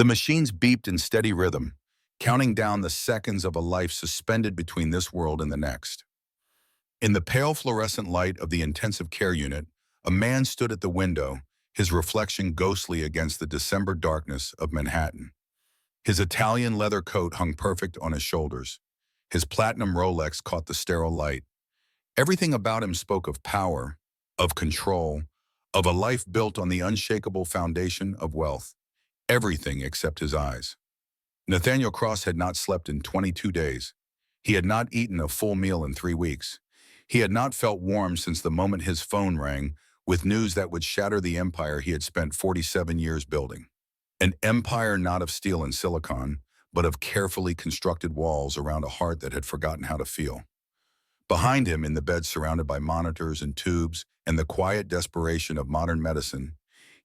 The machines beeped in steady rhythm, counting down the seconds of a life suspended between this world and the next. In the pale fluorescent light of the intensive care unit, a man stood at the window, his reflection ghostly against the December darkness of Manhattan. His Italian leather coat hung perfect on his shoulders. His platinum Rolex caught the sterile light. Everything about him spoke of power, of control, of a life built on the unshakable foundation of wealth. Everything except his eyes. Nathaniel Cross had not slept in 22 days. He had not eaten a full meal in 3 weeks. He had not felt warm since the moment his phone rang with news that would shatter the empire he had spent 47 years building. An empire not of steel and silicon, but of carefully constructed walls around a heart that had forgotten how to feel. Behind him, in the bed surrounded by monitors and tubes and the quiet desperation of modern medicine,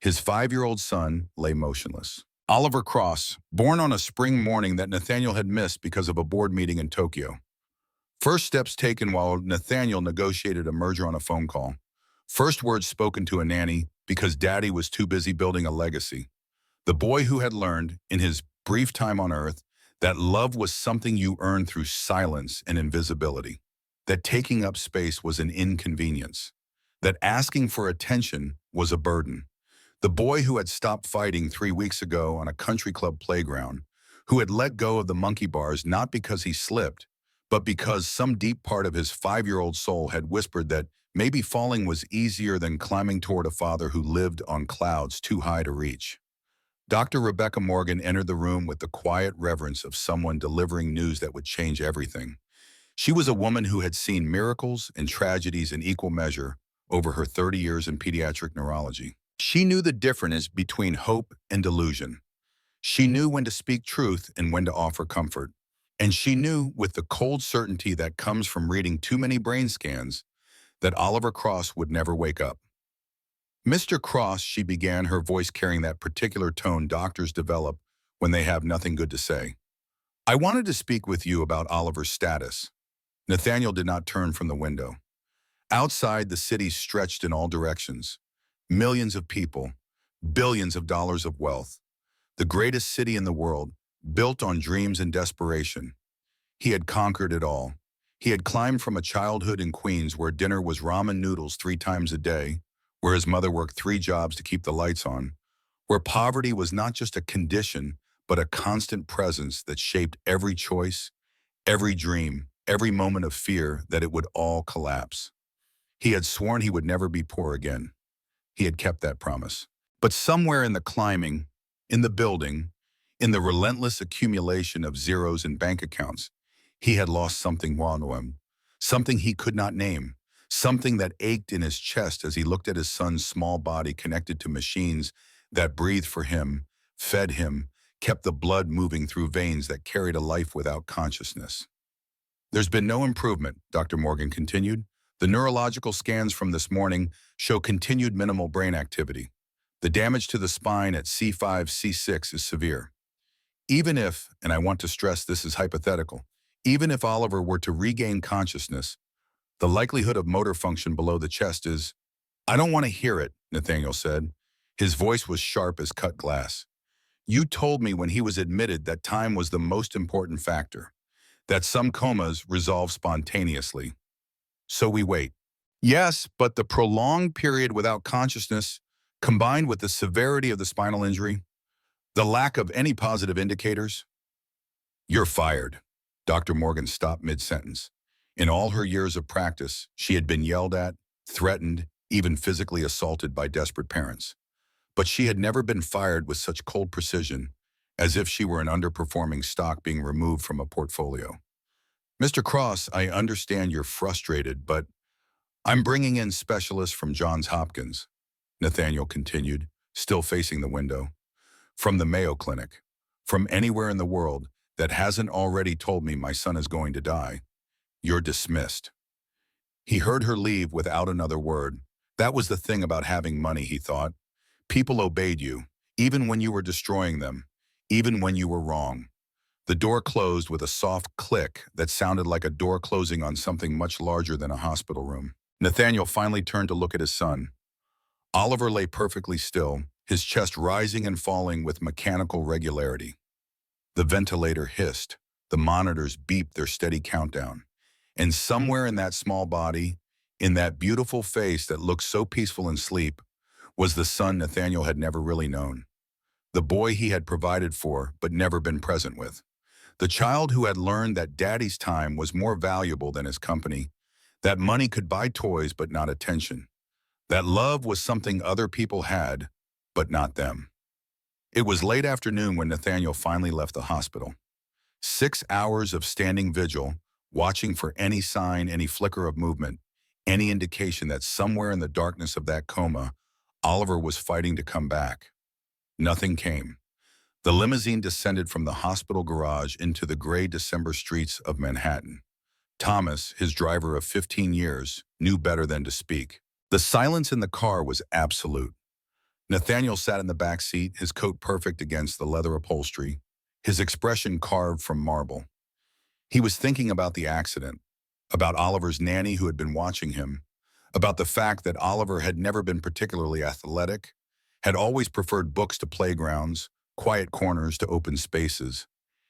his 5-year-old son lay motionless. Oliver Cross, born on a spring morning that Nathaniel had missed because of a board meeting in Tokyo. First steps taken while Nathaniel negotiated a merger on a phone call. First words spoken to a nanny because daddy was too busy building a legacy. The boy who had learned, in his brief time on earth, that love was something you earned through silence and invisibility. That taking up space was an inconvenience. That asking for attention was a burden. The boy who had stopped fighting 3 weeks ago on a country club playground, who had let go of the monkey bars not because he slipped, but because some deep part of his 5-year-old soul had whispered that maybe falling was easier than climbing toward a father who lived on clouds too high to reach. Dr. Rebecca Morgan entered the room with the quiet reverence of someone delivering news that would change everything. She was a woman who had seen miracles and tragedies in equal measure over her 30 years in pediatric neurology. She knew the difference between hope and delusion. She knew when to speak truth and when to offer comfort. And she knew, with the cold certainty that comes from reading too many brain scans, that Oliver Cross would never wake up. Mr. Cross, she began, her voice carrying that particular tone doctors develop when they have nothing good to say. I wanted to speak with you about Oliver's status. Nathaniel did not turn from the window. Outside, the city stretched in all directions. Millions of people, billions of dollars of wealth. The greatest city in the world, built on dreams and desperation. He had conquered it all. He had climbed from a childhood in Queens where dinner was ramen noodles 3 times a day, where his mother worked 3 jobs to keep the lights on, where poverty was not just a condition, but a constant presence that shaped every choice, every dream, every moment of fear that it would all collapse. He had sworn he would never be poor again. He had kept that promise. But somewhere in the climbing, in the building, in the relentless accumulation of zeros in bank accounts, he had lost something to him, something he could not name, something that ached in his chest as he looked at his son's small body connected to machines that breathed for him, fed him, kept the blood moving through veins that carried a life without consciousness. There's been no improvement, Dr. Morgan continued. The neurological scans from this morning show continued minimal brain activity. The damage to the spine at C5, C6 is severe. Even if, and I want to stress this is hypothetical, even if Oliver were to regain consciousness, the likelihood of motor function below the chest is, I don't want to hear it, Nathaniel said. His voice was sharp as cut glass. You told me when he was admitted that time was the most important factor, that some comas resolve spontaneously. So we wait. Yes, but the prolonged period without consciousness, combined with the severity of the spinal injury, the lack of any positive indicators. You're fired. Dr. Morgan stopped mid-sentence. In all her years of practice, she had been yelled at, threatened, even physically assaulted by desperate parents. But she had never been fired with such cold precision, as if she were an underperforming stock being removed from a portfolio. Mr. Cross, I understand you're frustrated, but I'm bringing in specialists from Johns Hopkins, Nathaniel continued, still facing the window. From the Mayo Clinic, from anywhere in the world that hasn't already told me my son is going to die. You're dismissed. He heard her leave without another word. That was the thing about having money, he thought. People obeyed you, even when you were destroying them, even when you were wrong. The door closed with a soft click that sounded like a door closing on something much larger than a hospital room. Nathaniel finally turned to look at his son. Oliver lay perfectly still, his chest rising and falling with mechanical regularity. The ventilator hissed, the monitors beeped their steady countdown. And somewhere in that small body, in that beautiful face that looked so peaceful in sleep, was the son Nathaniel had never really known. The boy he had provided for but never been present with. The child who had learned that daddy's time was more valuable than his company, that money could buy toys but not attention, that love was something other people had, but not them. It was late afternoon when Nathaniel finally left the hospital. 6 hours of standing vigil, watching for any sign, any flicker of movement, any indication that somewhere in the darkness of that coma, Oliver was fighting to come back. Nothing came. The limousine descended from the hospital garage into the gray December streets of Manhattan. Thomas, his driver of 15 years, knew better than to speak. The silence in the car was absolute. Nathaniel sat in the back seat, his coat perfect against the leather upholstery, his expression carved from marble. He was thinking about the accident, about Oliver's nanny who had been watching him, about the fact that Oliver had never been particularly athletic, had always preferred books to playgrounds, quiet corners to open spaces.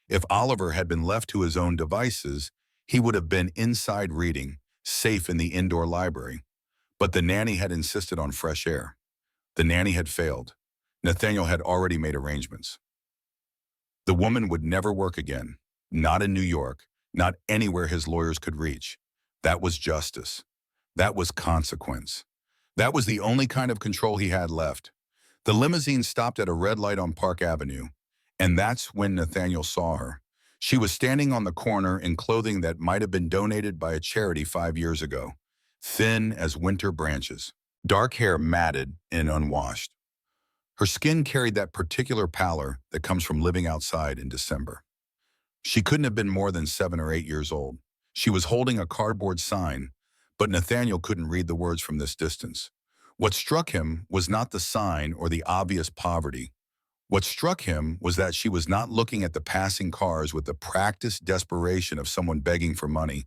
If Oliver had been left to his own devices, he would have been inside reading, safe in the indoor library. But the nanny had insisted on fresh air. The nanny had failed. Nathaniel had already made arrangements. The woman would never work again, not in New York, not anywhere his lawyers could reach. That was justice. That was consequence. That was the only kind of control he had left. The limousine stopped at a red light on Park Avenue, and that's when Nathaniel saw her. She was standing on the corner in clothing that might have been donated by a charity 5 years ago, thin as winter branches, dark hair matted and unwashed. Her skin carried that particular pallor that comes from living outside in December. She couldn't have been more than 7 or 8 years old. She was holding a cardboard sign, but Nathaniel couldn't read the words from this distance. What struck him was not the sign or the obvious poverty. What struck him was that she was not looking at the passing cars with the practiced desperation of someone begging for money.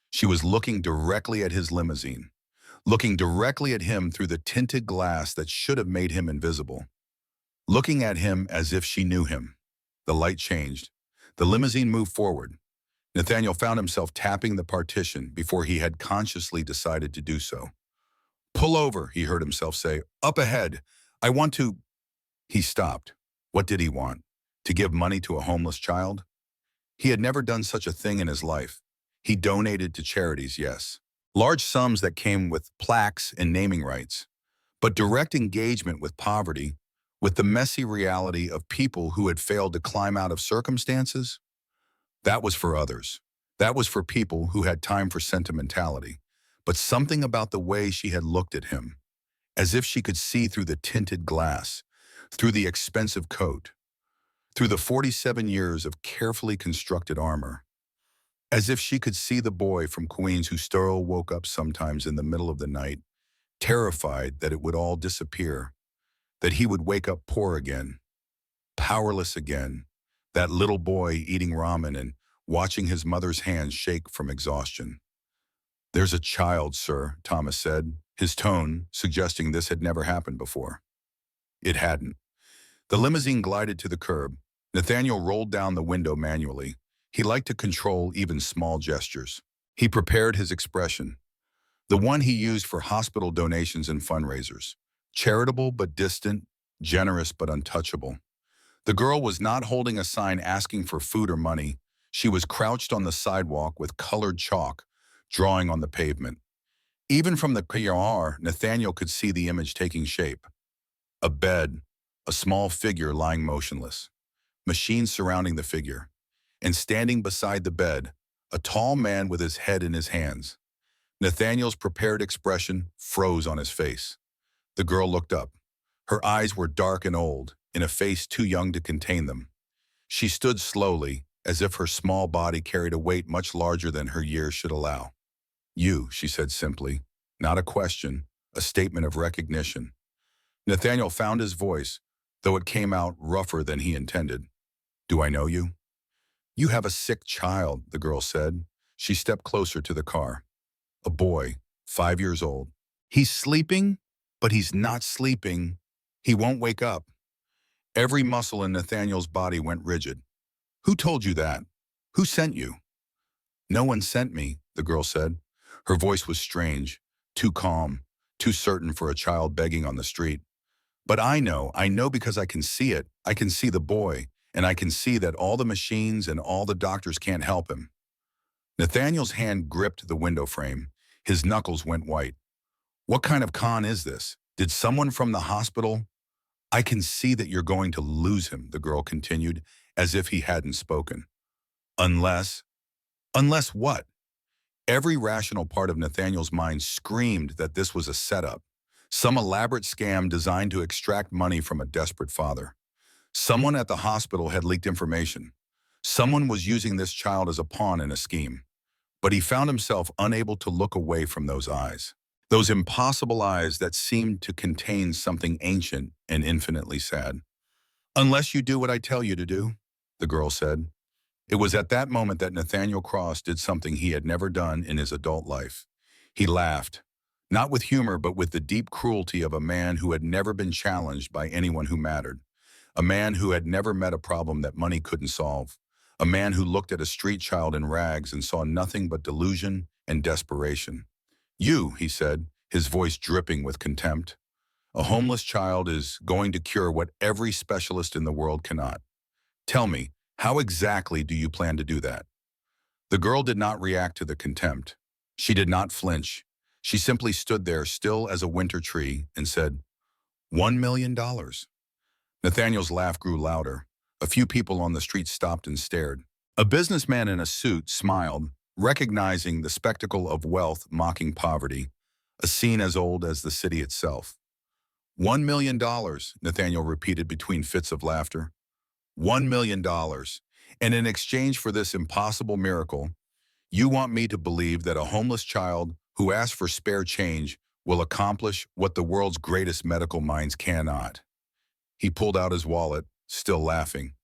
She was looking directly at his limousine, looking directly at him through the tinted glass that should have made him invisible, looking at him as if she knew him. The light changed. The limousine moved forward. Nathaniel found himself tapping the partition before he had consciously decided to do so. "Pull over," he heard himself say. "Up ahead. I want to—" He stopped. What did he want? To give money to a homeless child? He had never done such a thing in his life. He donated to charities, yes. Large sums that came with plaques and naming rights. But direct engagement with poverty, with the messy reality of people who had failed to climb out of circumstances, that was for others. That was for people who had time for sentimentality. But something about the way she had looked at him, as if she could see through the tinted glass, through the expensive coat, through the 47 years of carefully constructed armor, as if she could see the boy from Queens who still woke up sometimes in the middle of the night, terrified that it would all disappear, that he would wake up poor again, powerless again, that little boy eating ramen and watching his mother's hands shake from exhaustion. "There's a child, sir," Thomas said, his tone suggesting this had never happened before. It hadn't. The limousine glided to the curb. Nathaniel rolled down the window manually. He liked to control even small gestures. He prepared his expression, the one he used for hospital donations and fundraisers. Charitable but distant, generous but untouchable. The girl was not holding a sign asking for food or money. She was crouched on the sidewalk with colored chalk, drawing on the pavement. Even from the car, Nathaniel could see the image taking shape. A bed, a small figure lying motionless, machines surrounding the figure, and standing beside the bed, a tall man with his head in his hands. Nathaniel's prepared expression froze on his face. The girl looked up. Her eyes were dark and old, in a face too young to contain them. She stood slowly, as if her small body carried a weight much larger than her years should allow. "You," she said simply, not a question, a statement of recognition. Nathaniel found his voice, though it came out rougher than he intended. "Do I know you?" "You have a sick child," the girl said. She stepped closer to the car. "A boy, 5 years old. He's sleeping, but he's not sleeping. He won't wake up. Every muscle in Nathaniel's body went rigid. Who told you that? Who sent you? No one sent me, the girl said. Her voice was strange, too calm, too certain for a child begging on the street. But I know because I can see it. I can see the boy, and I can see that all the machines and all the doctors can't help him. Nathaniel's hand gripped the window frame. His knuckles went white. What kind of con is this? Did someone from the hospital? I can see that you're going to lose him, the girl continued, as if he hadn't spoken. Unless, unless what? Every rational part of Nathaniel's mind screamed that this was a setup, some elaborate scam designed to extract money from a desperate father. Someone at the hospital had leaked information. Someone was using this child as a pawn in a scheme. But he found himself unable to look away from those eyes. Those impossible eyes that seemed to contain something ancient and infinitely sad. Unless you do what I tell you to do, the girl said. It was at that moment that Nathaniel Cross did something he had never done in his adult life. He laughed, not with humor but with the deep cruelty of a man who had never been challenged by anyone who mattered, a man who had never met a problem that money couldn't solve, a man who looked at a street child in rags and saw nothing but delusion and desperation. You, he said, his voice dripping with contempt. A homeless child is going to cure what every specialist in the world cannot. Tell me, how exactly do you plan to do that? The girl did not react to the contempt. She did not flinch. She simply stood there still as a winter tree and said, $1 million. Nathaniel's laugh grew louder. A few people on the street stopped and stared. A businessman in a suit smiled, recognizing the spectacle of wealth mocking poverty, a scene as old as the city itself. $1 million, Nathaniel repeated between fits of laughter. $1 million. And in exchange for this impossible miracle, you want me to believe that a homeless child who asks for spare change will accomplish what the world's greatest medical minds cannot. He pulled out his wallet, still laughing.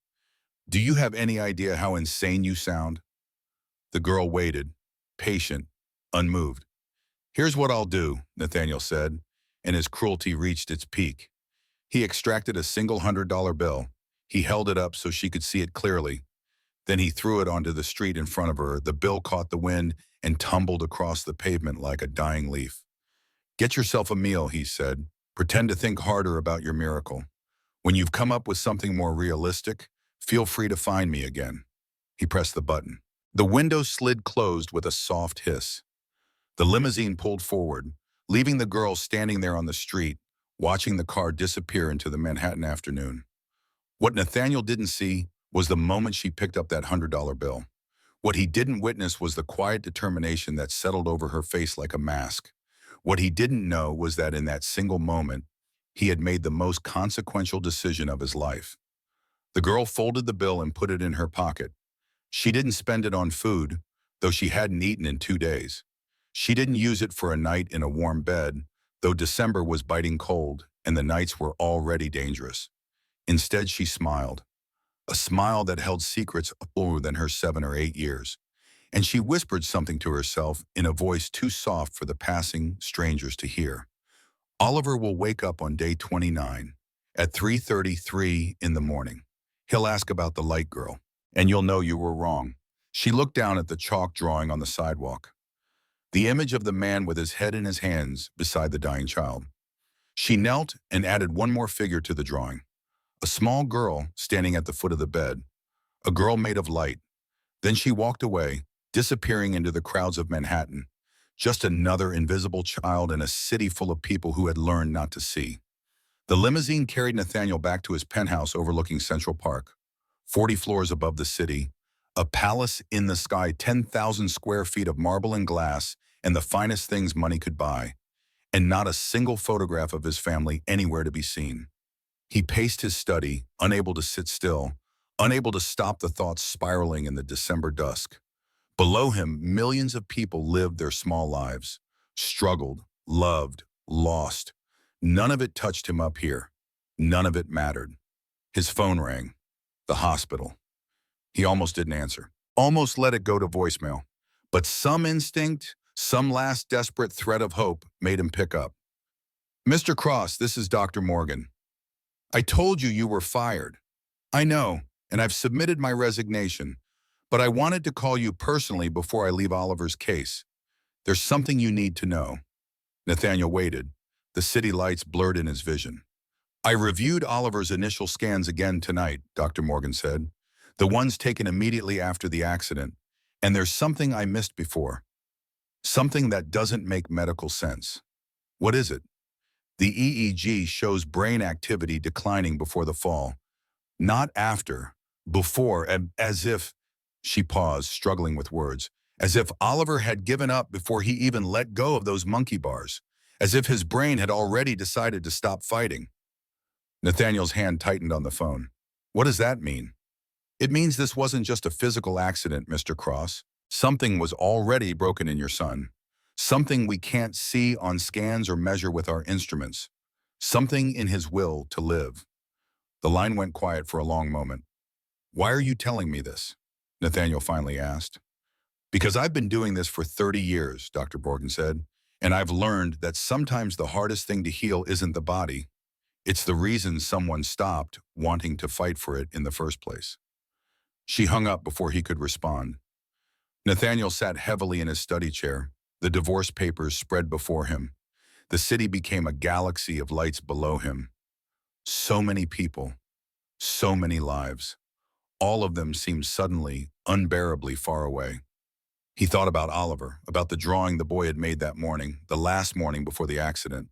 Do you have any idea how insane you sound? The girl waited, patient, unmoved. Here's what I'll do, Nathaniel said, and his cruelty reached its peak. He extracted a single $100 bill. He held it up so she could see it clearly. Then he threw it onto the street in front of her. The bill caught the wind and tumbled across the pavement like a dying leaf. Get yourself a meal, he said. Pretend to think harder about your miracle. When you've come up with something more realistic, feel free to find me again. He pressed the button. The window slid closed with a soft hiss. The limousine pulled forward, leaving the girl standing there on the street, watching the car disappear into the Manhattan afternoon. What Nathaniel didn't see was the moment she picked up that $100 bill. What he didn't witness was the quiet determination that settled over her face like a mask. What he didn't know was that in that single moment, he had made the most consequential decision of his life. The girl folded the bill and put it in her pocket. She didn't spend it on food, though she hadn't eaten in 2 days. She didn't use it for a night in a warm bed, though December was biting cold and the nights were already dangerous. Instead, she smiled, a smile that held secrets older than her 7 or 8 years. And she whispered something to herself in a voice too soft for the passing strangers to hear. Oliver will wake up on day 29 at 3:33 in the morning. He'll ask about the light girl, and you'll know you were wrong. She looked down at the chalk drawing on the sidewalk, the image of the man with his head in his hands beside the dying child. She knelt and added one more figure to the drawing, a small girl standing at the foot of the bed, a girl made of light. Then she walked away, disappearing into the crowds of Manhattan, just another invisible child in a city full of people who had learned not to see. The limousine carried Nathaniel back to his penthouse overlooking Central Park, 40 floors above the city, a palace in the sky, 10,000 square feet of marble and glass, and the finest things money could buy, and not a single photograph of his family anywhere to be seen. He paced his study, unable to sit still, unable to stop the thoughts spiraling in the December dusk. Below him, millions of people lived their small lives, struggled, loved, lost. None of it touched him up here. None of it mattered. His phone rang. The hospital. He almost didn't answer, almost let it go to voicemail. But some instinct, some last desperate thread of hope made him pick up. Mr. Cross, this is Dr. Morgan. I told you you were fired. I know, and I've submitted my resignation, but I wanted to call you personally before I leave Oliver's case. There's something you need to know. Nathaniel waited. The city lights blurred in his vision. I reviewed Oliver's initial scans again tonight, Dr. Morgan said. The ones taken immediately after the accident. And there's something I missed before. Something that doesn't make medical sense. What is it? The EEG shows brain activity declining before the fall. Not after, before, and as if, she paused, struggling with words, as if Oliver had given up before he even let go of those monkey bars, as if his brain had already decided to stop fighting. Nathaniel's hand tightened on the phone. What does that mean? It means this wasn't just a physical accident, Mr. Cross. Something was already broken in your son. Something we can't see on scans or measure with our instruments. Something in his will to live. The line went quiet for a long moment. Why are you telling me this? Nathaniel finally asked. Because I've been doing this for 30 years, Dr. Morgan said, and I've learned that sometimes the hardest thing to heal isn't the body. It's the reason someone stopped wanting to fight for it in the first place. She hung up before he could respond. Nathaniel sat heavily in his study chair, the divorce papers spread before him. The city became a galaxy of lights below him. So many people, so many lives. All of them seemed suddenly, unbearably far away. He thought about Oliver, about the drawing the boy had made that morning, the last morning before the accident.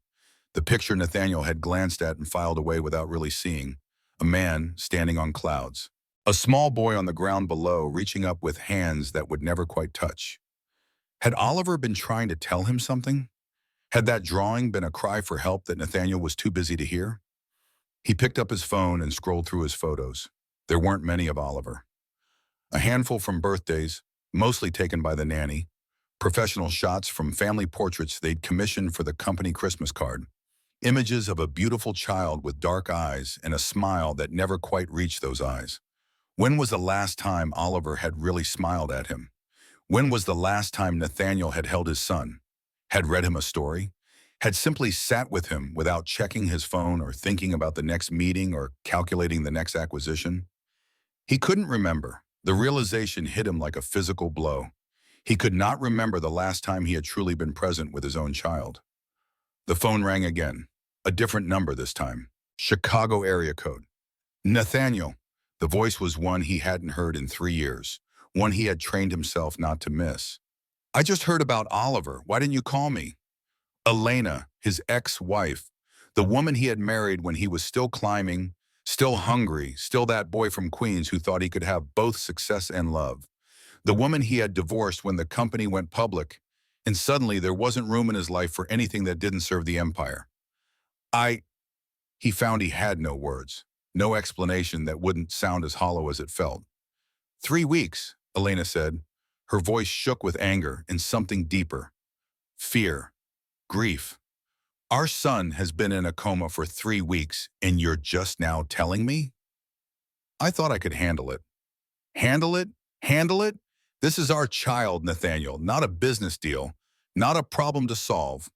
The picture Nathaniel had glanced at and filed away without really seeing. A man standing on clouds. A small boy on the ground below, reaching up with hands that would never quite touch. Had Oliver been trying to tell him something? Had that drawing been a cry for help that Nathaniel was too busy to hear? He picked up his phone and scrolled through his photos. There weren't many of Oliver. A handful from birthdays, mostly taken by the nanny. Professional shots from family portraits they'd commissioned for the company Christmas card. Images of a beautiful child with dark eyes and a smile that never quite reached those eyes. When was the last time Oliver had really smiled at him? When was the last time Nathaniel had held his son? Had read him a story? Had simply sat with him without checking his phone or thinking about the next meeting or calculating the next acquisition? He couldn't remember. The realization hit him like a physical blow. He could not remember the last time he had truly been present with his own child. The phone rang again. A different number this time. Chicago area code. Nathaniel. The voice was one he hadn't heard in 3 years. One he had trained himself not to miss. I just heard about Oliver. Why didn't you call me? Elena, his ex-wife. The woman he had married when he was still climbing, still hungry, still that boy from Queens who thought he could have both success and love. The woman he had divorced when the company went public, and suddenly there wasn't room in his life for anything that didn't serve the empire. He found he had no words, no explanation that wouldn't sound as hollow as it felt. 3 weeks, Elena said. Her voice shook with anger and something deeper. Fear. Grief. Our son has been in a coma for 3 weeks, and you're just now telling me? I thought I could handle it. Handle it? Handle it? This is our child, Nathaniel, not a business deal, not a problem to solve.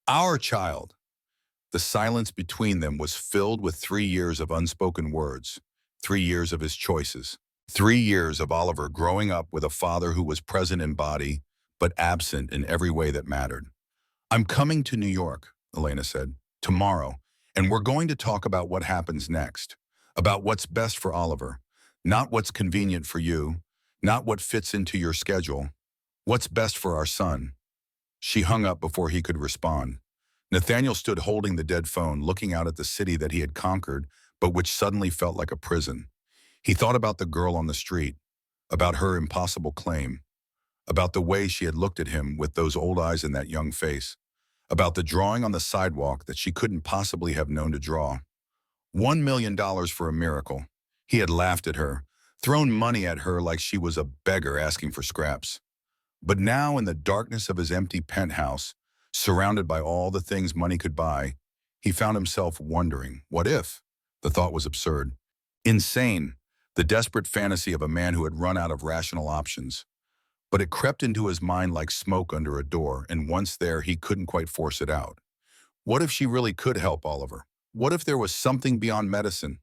Our child. The silence between them was filled with 3 years of unspoken words, 3 years of his choices, 3 years of Oliver growing up with a father who was present in body, but absent in every way that mattered. I'm coming to New York, Elena said, tomorrow, and we're going to talk about what happens next, about what's best for Oliver, not what's convenient for you, not what fits into your schedule, what's best for our son. She hung up before he could respond. Nathaniel stood holding the dead phone, looking out at the city that he had conquered, but which suddenly felt like a prison. He thought about the girl on the street, about her impossible claim, about the way she had looked at him with those old eyes and that young face, about the drawing on the sidewalk that she couldn't possibly have known to draw. $1 million for a miracle. He had laughed at her, thrown money at her like she was a beggar asking for scraps. But now in the darkness of his empty penthouse, surrounded by all the things money could buy, he found himself wondering, what if? The thought was absurd. Insane, the desperate fantasy of a man who had run out of rational options. But it crept into his mind like smoke under a door, and once there, he couldn't quite force it out. What if she really could help Oliver? What if there was something beyond medicine,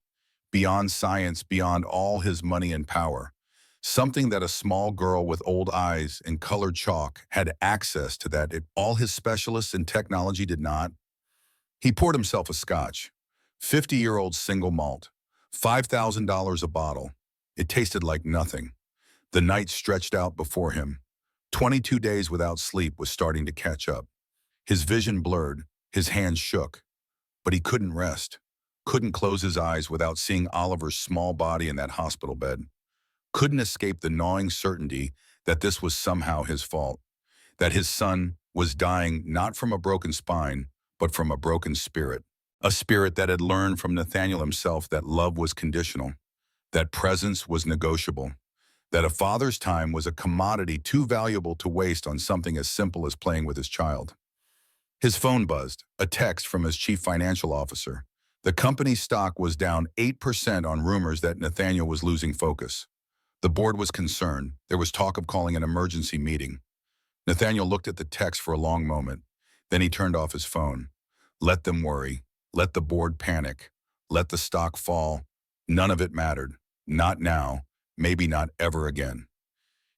beyond science, beyond all his money and power? Something that a small girl with old eyes and colored chalk had access to that all his specialists in technology did not? He poured himself a scotch. 50-year-old single malt. $5,000 a bottle. It tasted like nothing. The night stretched out before him. 22 days without sleep was starting to catch up. His vision blurred, his hands shook. But he couldn't rest. Couldn't close his eyes without seeing Oliver's small body in that hospital bed. Couldn't escape the gnawing certainty that this was somehow his fault. That his son was dying not from a broken spine, but from a broken spirit. A spirit that had learned from Nathaniel himself that love was conditional, that presence was negotiable, that a father's time was a commodity too valuable to waste on something as simple as playing with his child. His phone buzzed, a text from his chief financial officer. The company's stock was down 8% on rumors that Nathaniel was losing focus. The board was concerned. There was talk of calling an emergency meeting. Nathaniel looked at the text for a long moment. Then he turned off his phone. Let them worry. Let the board panic. Let the stock fall. None of it mattered. Not now. Maybe not ever again.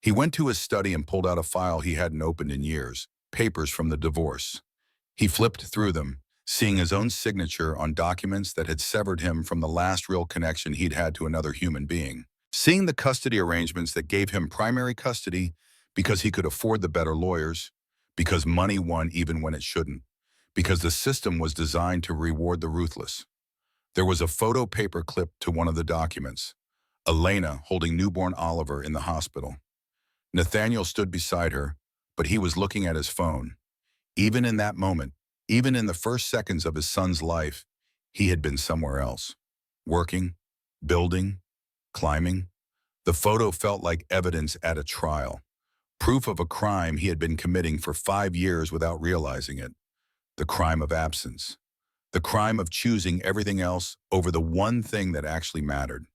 He went to his study and pulled out a file he hadn't opened in years, papers from the divorce. He flipped through them, seeing his own signature on documents that had severed him from the last real connection he'd had to another human being. Seeing the custody arrangements that gave him primary custody because he could afford the better lawyers, because money won even when it shouldn't, because the system was designed to reward the ruthless. There was a photo paper clipped to one of the documents. Elena holding newborn Oliver in the hospital. Nathaniel stood beside her, but he was looking at his phone. Even in that moment, even in the first seconds of his son's life, he had been somewhere else. Working, building, climbing. The photo felt like evidence at a trial. Proof of a crime he had been committing for 5 years without realizing it. The crime of absence. The crime of choosing everything else over the one thing that actually mattered.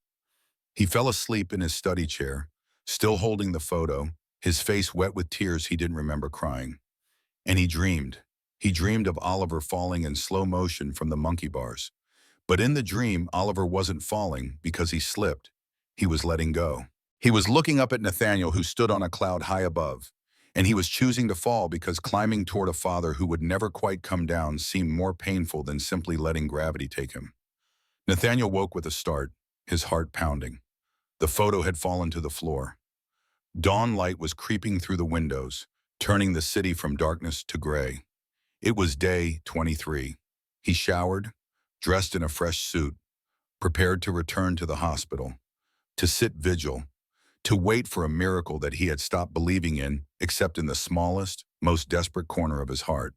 He fell asleep in his study chair, still holding the photo, his face wet with tears he didn't remember crying. And he dreamed. He dreamed of Oliver falling in slow motion from the monkey bars. But in the dream, Oliver wasn't falling because he slipped. He was letting go. He was looking up at Nathaniel, who stood on a cloud high above. And he was choosing to fall because climbing toward a father who would never quite come down seemed more painful than simply letting gravity take him. Nathaniel woke with a start, his heart pounding. The photo had fallen to the floor. Dawn light was creeping through the windows, turning the city from darkness to gray. It was day 23. He showered, dressed in a fresh suit, prepared to return to the hospital, to sit vigil, to wait for a miracle that he had stopped believing in, except in the smallest, most desperate corner of his heart.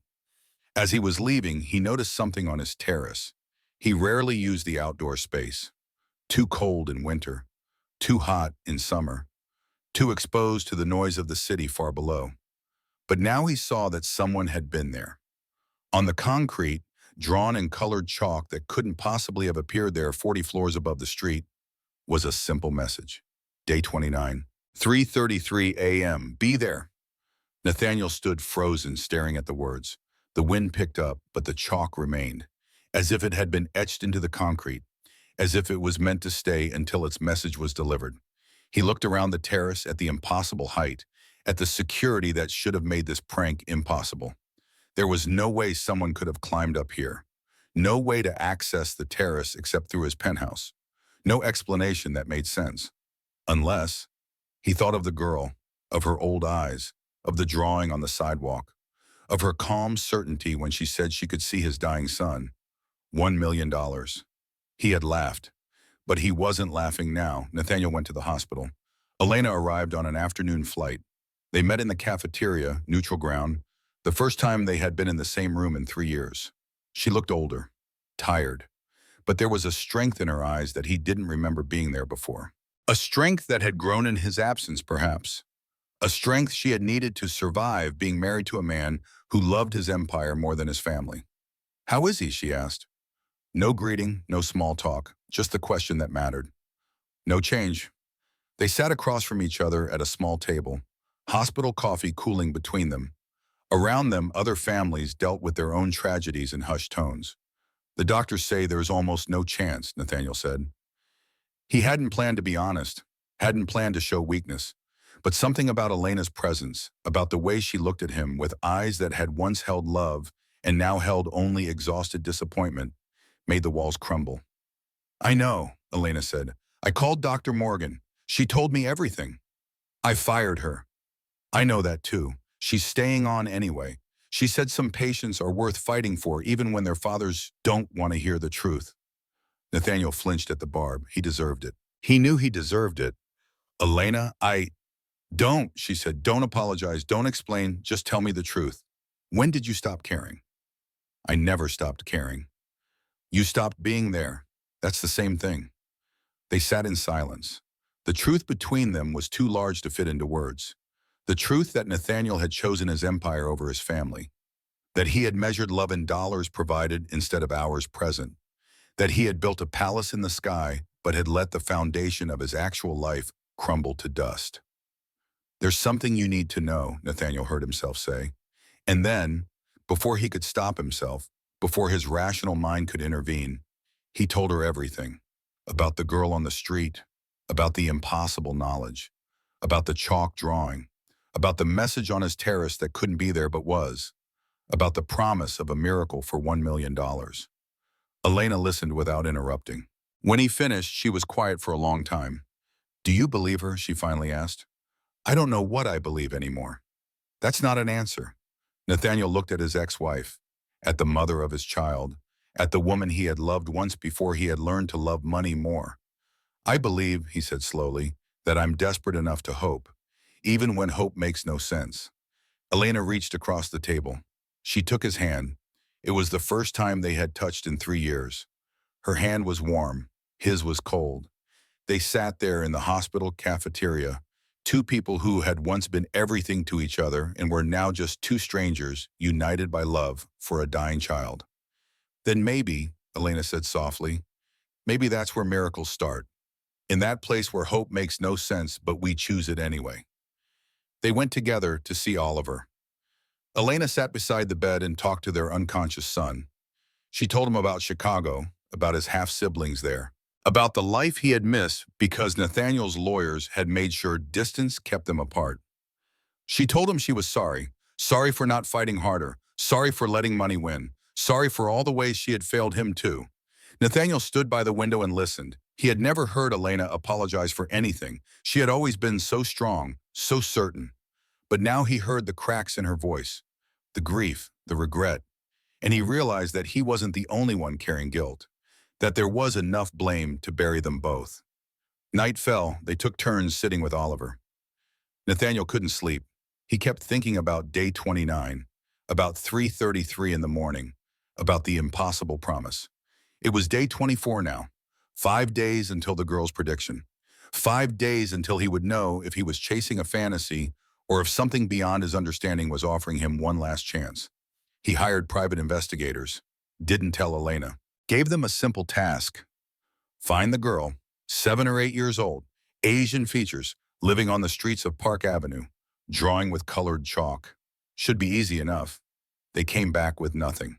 As he was leaving, he noticed something on his terrace. He rarely used the outdoor space. Too cold in winter, too hot in summer, too exposed to the noise of the city far below. But now he saw that someone had been there. On the concrete, drawn in colored chalk that couldn't possibly have appeared there 40 floors above the street, was a simple message. Day 29, 3:33 a.m. Be there. Nathaniel stood frozen, staring at the words. The wind picked up, but the chalk remained, as if it had been etched into the concrete, as if it was meant to stay until its message was delivered. He looked around the terrace at the impossible height, at the security that should have made this prank impossible. There was no way someone could have climbed up here. No way to access the terrace except through his penthouse. No explanation that made sense. Unless he thought of the girl, of her old eyes, of the drawing on the sidewalk, of her calm certainty when she said she could see his dying son. $1 million. He had laughed, but he wasn't laughing now. Nathaniel went to the hospital. Elena arrived on an afternoon flight. They met in the cafeteria, neutral ground, the first time they had been in the same room in 3 years. She looked older, tired, but there was a strength in her eyes that he didn't remember being there before. A strength that had grown in his absence, perhaps. A strength she had needed to survive being married to a man who loved his empire more than his family. "How is he?" she asked. No greeting, no small talk, just the question that mattered. No change. They sat across from each other at a small table, hospital coffee cooling between them. Around them, other families dealt with their own tragedies in hushed tones. The doctors say there is almost no chance, Nathaniel said. He hadn't planned to be honest, hadn't planned to show weakness, but something about Elena's presence, about the way she looked at him with eyes that had once held love and now held only exhausted disappointment, made the walls crumble. I know, Elena said. I called Dr. Morgan. She told me everything. I fired her. I know that too. She's staying on anyway. She said some patients are worth fighting for even when their fathers don't want to hear the truth. Nathaniel flinched at the barb. He deserved it. He knew he deserved it. Elena, don't, she said. Don't apologize. Don't explain. Just tell me the truth. When did you stop caring? I never stopped caring. You stopped being there. That's the same thing. They sat in silence. The truth between them was too large to fit into words. The truth that Nathaniel had chosen his empire over his family. That he had measured love in dollars provided instead of hours present. That he had built a palace in the sky but had let the foundation of his actual life crumble to dust. There's something you need to know, Nathaniel heard himself say. And then, before he could stop himself, before his rational mind could intervene, he told her everything. About the girl on the street, about the impossible knowledge, about the chalk drawing, about the message on his terrace that couldn't be there but was, about the promise of a miracle for $1 million. Elena listened without interrupting. When he finished, she was quiet for a long time. Do you believe her? She finally asked. I don't know what I believe anymore. That's not an answer. Nathaniel looked at his ex-wife, at the mother of his child, at the woman he had loved once before he had learned to love money more. I believe, he said slowly, that I'm desperate enough to hope, even when hope makes no sense. Elena reached across the table. She took his hand. It was the first time they had touched in 3 years. Her hand was warm. His was cold. They sat there in the hospital cafeteria, two people who had once been everything to each other and were now just two strangers united by love for a dying child. Then maybe, Elena said softly, maybe that's where miracles start. In that place where hope makes no sense, but we choose it anyway. They went together to see Oliver. Elena sat beside the bed and talked to their unconscious son. She told him about Chicago, about his half-siblings there, about the life he had missed because Nathaniel's lawyers had made sure distance kept them apart. She told him she was sorry for not fighting harder, sorry for letting money win, sorry for all the ways she had failed him too. Nathaniel stood by the window and listened. He had never heard Elena apologize for anything. She had always been so strong, so certain. But now he heard the cracks in her voice, the grief, the regret, and he realized that he wasn't the only one carrying guilt, that there was enough blame to bury them both. Night fell. They took turns sitting with Oliver. Nathaniel couldn't sleep. He kept thinking about day 29, about 3:33 in the morning, about the impossible promise. It was day 24 now, 5 days until the girl's prediction. 5 days until he would know if he was chasing a fantasy or if something beyond his understanding was offering him one last chance. He hired private investigators, didn't tell Elena, gave them a simple task. Find the girl, 7 or 8 years old, Asian features, living on the streets of Park Avenue, drawing with colored chalk. Should be easy enough. They came back with nothing.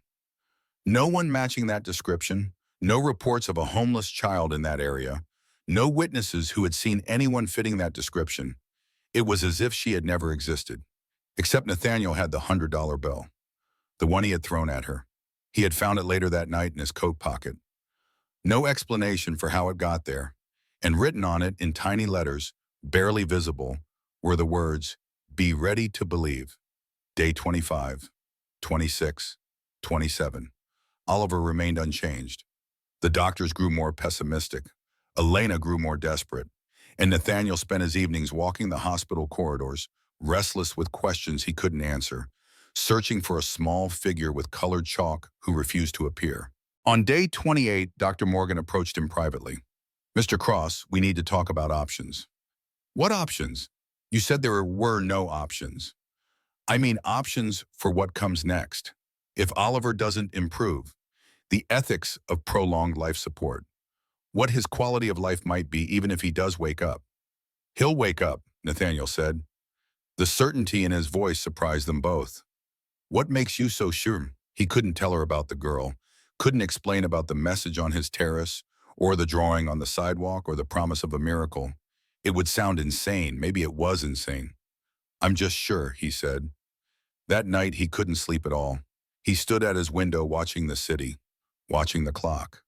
No one matching that description, no reports of a homeless child in that area, no witnesses who had seen anyone fitting that description. It was as if she had never existed. Except Nathaniel had the $100 bill, the one he had thrown at her. He had found it later that night in his coat pocket. No explanation for how it got there, and written on it in tiny letters, barely visible, were the words, "Be ready to believe." Day 25, 26, 27. Oliver remained unchanged. The doctors grew more pessimistic. Elena grew more desperate. And Nathaniel spent his evenings walking the hospital corridors, restless with questions he couldn't answer, searching for a small figure with colored chalk who refused to appear. On day 28, Dr. Morgan approached him privately. Mr. Cross, we need to talk about options. What options? You said there were no options. I mean options for what comes next. If Oliver doesn't improve, the ethics of prolonged life support, what his quality of life might be even if he does wake up. He'll wake up, Nathaniel said. The certainty in his voice surprised them both. What makes you so sure? He couldn't tell her about the girl, couldn't explain about the message on his terrace, or the drawing on the sidewalk, or the promise of a miracle. It would sound insane. Maybe it was insane. "I'm just sure," he said. That night, he couldn't sleep at all. He stood at his window watching the city, watching the clock.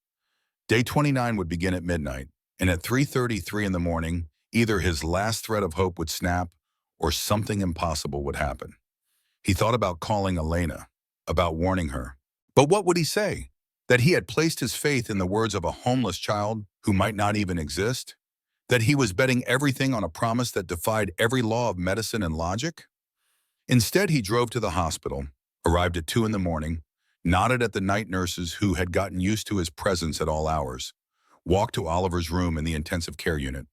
Day 29 would begin at midnight, and at 3:33 in the morning, either his last thread of hope would snap or something impossible would happen. He thought about calling Elena, about warning her. But what would he say? That he had placed his faith in the words of a homeless child who might not even exist? That he was betting everything on a promise that defied every law of medicine and logic? Instead, he drove to the hospital, arrived at 2 in the morning, nodded at the night nurses who had gotten used to his presence at all hours, walked to Oliver's room in the intensive care unit.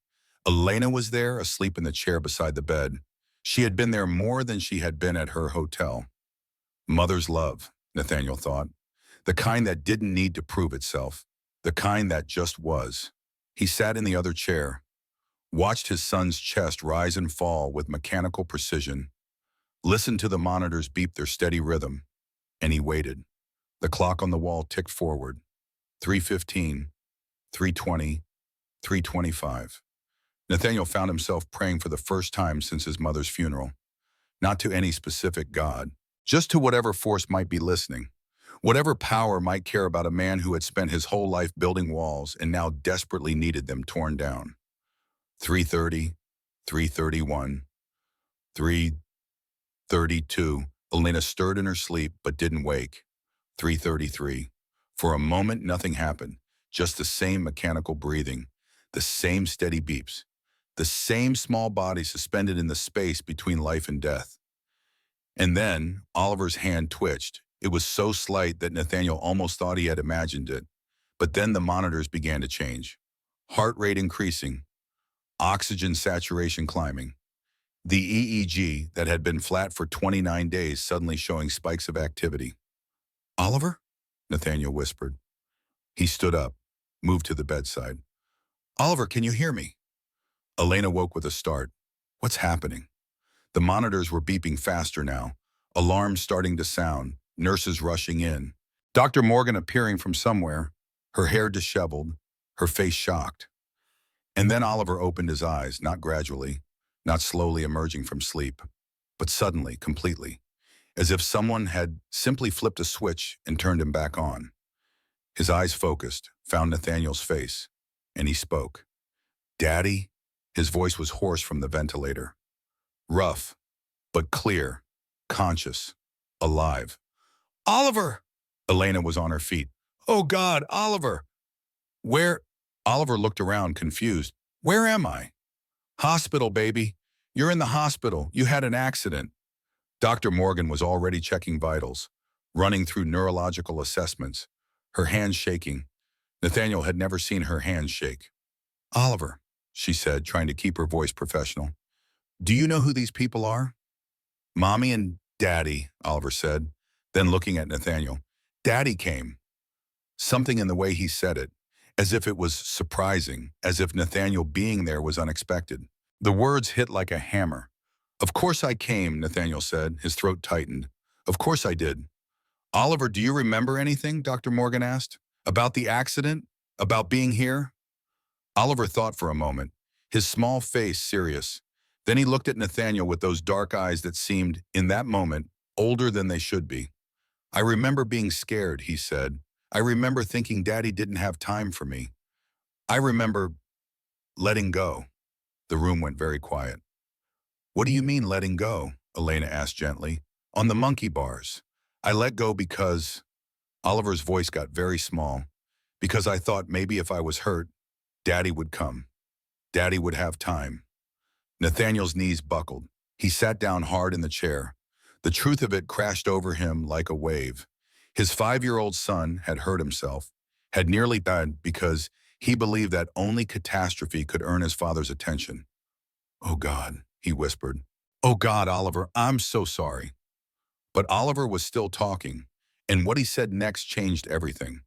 Elena was there, asleep in the chair beside the bed. She had been there more than she had been at her hotel. Mother's love, Nathaniel thought. The kind that didn't need to prove itself. The kind that just was. He sat in the other chair, watched his son's chest rise and fall with mechanical precision, listened to the monitors beep their steady rhythm, and he waited. The clock on the wall ticked forward. 3:15, 3:20, 3:25. Nathaniel found himself praying for the first time since his mother's funeral. Not to any specific God, just to whatever force might be listening. Whatever power might care about a man who had spent his whole life building walls and now desperately needed them torn down. 3:30, 3:31, 3:32. Elena stirred in her sleep but didn't wake. 3:33. For a moment, nothing happened. Just the same mechanical breathing, the same steady beeps, the same small body suspended in the space between life and death. And then Oliver's hand twitched. It was so slight that Nathaniel almost thought he had imagined it. But then the monitors began to change. Heart rate increasing, oxygen saturation climbing. The EEG that had been flat for 29 days suddenly showing spikes of activity. "Oliver?" Nathaniel whispered. He stood up, moved to the bedside. "Oliver, can you hear me?" Elena woke with a start. What's happening? The monitors were beeping faster now, alarms starting to sound, nurses rushing in. Dr. Morgan appearing from somewhere, her hair disheveled, her face shocked. And then Oliver opened his eyes, not gradually, not slowly emerging from sleep, but suddenly, completely, as if someone had simply flipped a switch and turned him back on. His eyes focused, found Nathaniel's face, and he spoke. "Daddy?" His voice was hoarse from the ventilator. Rough, but clear, conscious, alive. "Oliver!" Elena was on her feet. "Oh God, Oliver! Where?" Oliver looked around, confused. "Where am I?" "Hospital, baby. You're in the hospital. You had an accident." Dr. Morgan was already checking vitals, running through neurological assessments, her hands shaking. Nathaniel had never seen her hands shake. "Oliver," she said, trying to keep her voice professional. "Do you know who these people are?" "Mommy and Daddy," Oliver said, then looking at Nathaniel. "Daddy came." Something in the way he said it, as if it was surprising, as if Nathaniel being there was unexpected. The words hit like a hammer. "Of course I came," Nathaniel said, his throat tightened. "Of course I did." "Oliver, do you remember anything?" Dr. Morgan asked. "About the accident? About being here?" Oliver thought for a moment, his small face serious. Then he looked at Nathaniel with those dark eyes that seemed, in that moment, older than they should be. "I remember being scared," he said. "I remember thinking Daddy didn't have time for me. I remember letting go." The room went very quiet. "What do you mean letting go?" Elena asked gently. "On the monkey bars. I let go because—" Oliver's voice got very small. "Because I thought maybe if I was hurt, Daddy would come. Daddy would have time." Nathaniel's knees buckled. He sat down hard in the chair. The truth of it crashed over him like a wave. His 5-year-old son had hurt himself, had nearly died because he believed that only catastrophe could earn his father's attention. "Oh God," he whispered. "Oh God, Oliver, I'm so sorry." But Oliver was still talking, and what he said next changed everything.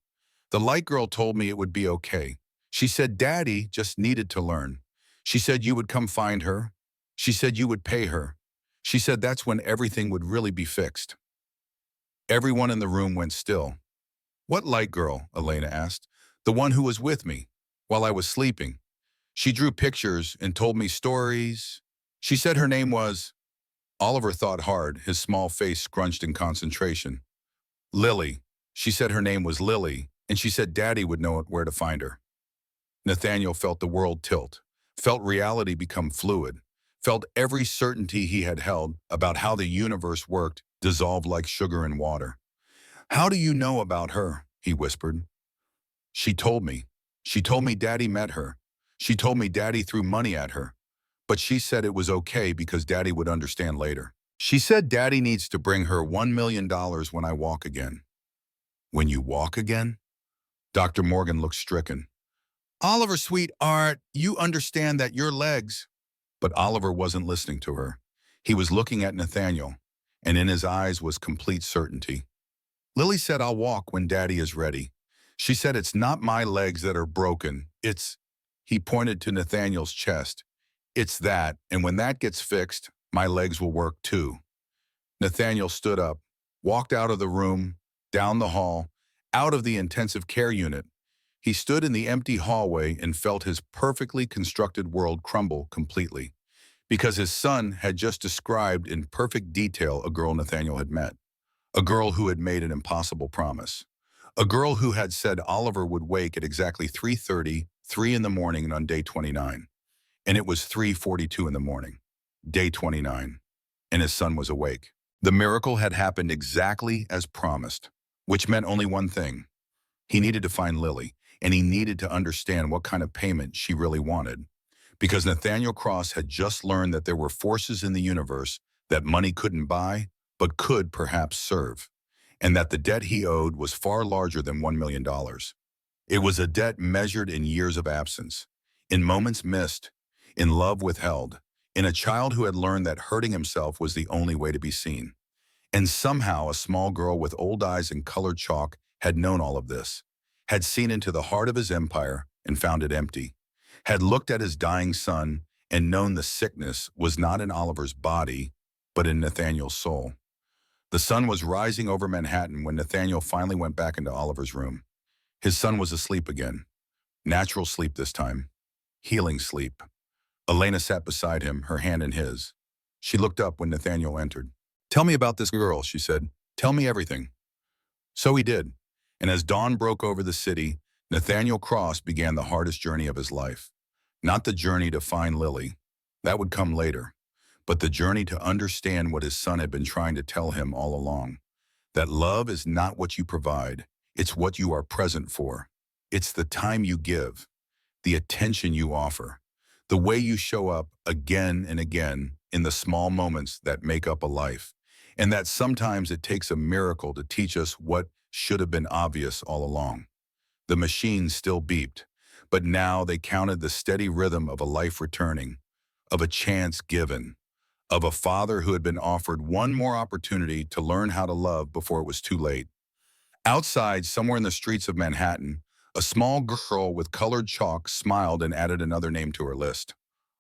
"The light girl told me it would be okay. She said Daddy just needed to learn. She said you would come find her. She said you would pay her. She said that's when everything would really be fixed." Everyone in the room went still. What light girl? Elena asked. The one who was with me while I was sleeping. She drew pictures and told me stories. She said her name was... Oliver thought hard, his small face scrunched in concentration. Lily. She said her name was Lily, and she said Daddy would know where to find her. Nathaniel felt the world tilt, felt reality become fluid, felt every certainty he had held about how the universe worked dissolve like sugar in water. How do you know about her? He whispered. She told me. She told me Daddy met her. She told me Daddy threw money at her. But she said it was okay because Daddy would understand later. She said Daddy needs to bring her $1 million when I walk again. When you walk again? Dr. Morgan looked stricken. Oliver, sweetheart, you understand that your legs... But Oliver wasn't listening to her. He was looking at Nathaniel, and in his eyes was complete certainty. Lily said I'll walk when Daddy is ready. She said it's not my legs that are broken, it's... He pointed to Nathaniel's chest. It's that, and when that gets fixed, my legs will work too. Nathaniel stood up, walked out of the room, down the hall, out of the intensive care unit. He stood in the empty hallway and felt his perfectly constructed world crumble completely, because his son had just described in perfect detail a girl Nathaniel had met, a girl who had made an impossible promise, a girl who had said Oliver would wake at exactly 3:30, 3 in the morning on day 29. And it was 3:42 in the morning, day 29, and his son was awake. The miracle had happened exactly as promised, which meant only one thing. He needed to find Lily, and he needed to understand what kind of payment she really wanted. Because Nathaniel Cross had just learned that there were forces in the universe that money couldn't buy, but could perhaps serve, and that the debt he owed was far larger than $1 million. It was a debt measured in years of absence, in moments missed, in love withheld, in a child who had learned that hurting himself was the only way to be seen. And somehow a small girl with old eyes and colored chalk had known all of this, had seen into the heart of his empire and found it empty, had looked at his dying son and known the sickness was not in Oliver's body, but in Nathaniel's soul. The sun was rising over Manhattan when Nathaniel finally went back into Oliver's room. His son was asleep again. Natural sleep this time. Healing sleep. Elena sat beside him, her hand in his. She looked up when Nathaniel entered. Tell me about this girl, she said. Tell me everything. So he did. And as dawn broke over the city, Nathaniel Cross began the hardest journey of his life. Not the journey to find Lily. That would come later. But the journey to understand what his son had been trying to tell him all along. That love is not what you provide. It's what you are present for. It's the time you give, the attention you offer, the way you show up again and again in the small moments that make up a life, and that sometimes it takes a miracle to teach us what should have been obvious all along. The machines still beeped, but now they counted the steady rhythm of a life returning, of a chance given, of a father who had been offered one more opportunity to learn how to love before it was too late. Outside, somewhere in the streets of Manhattan, a small girl with colored chalk smiled and added another name to her list.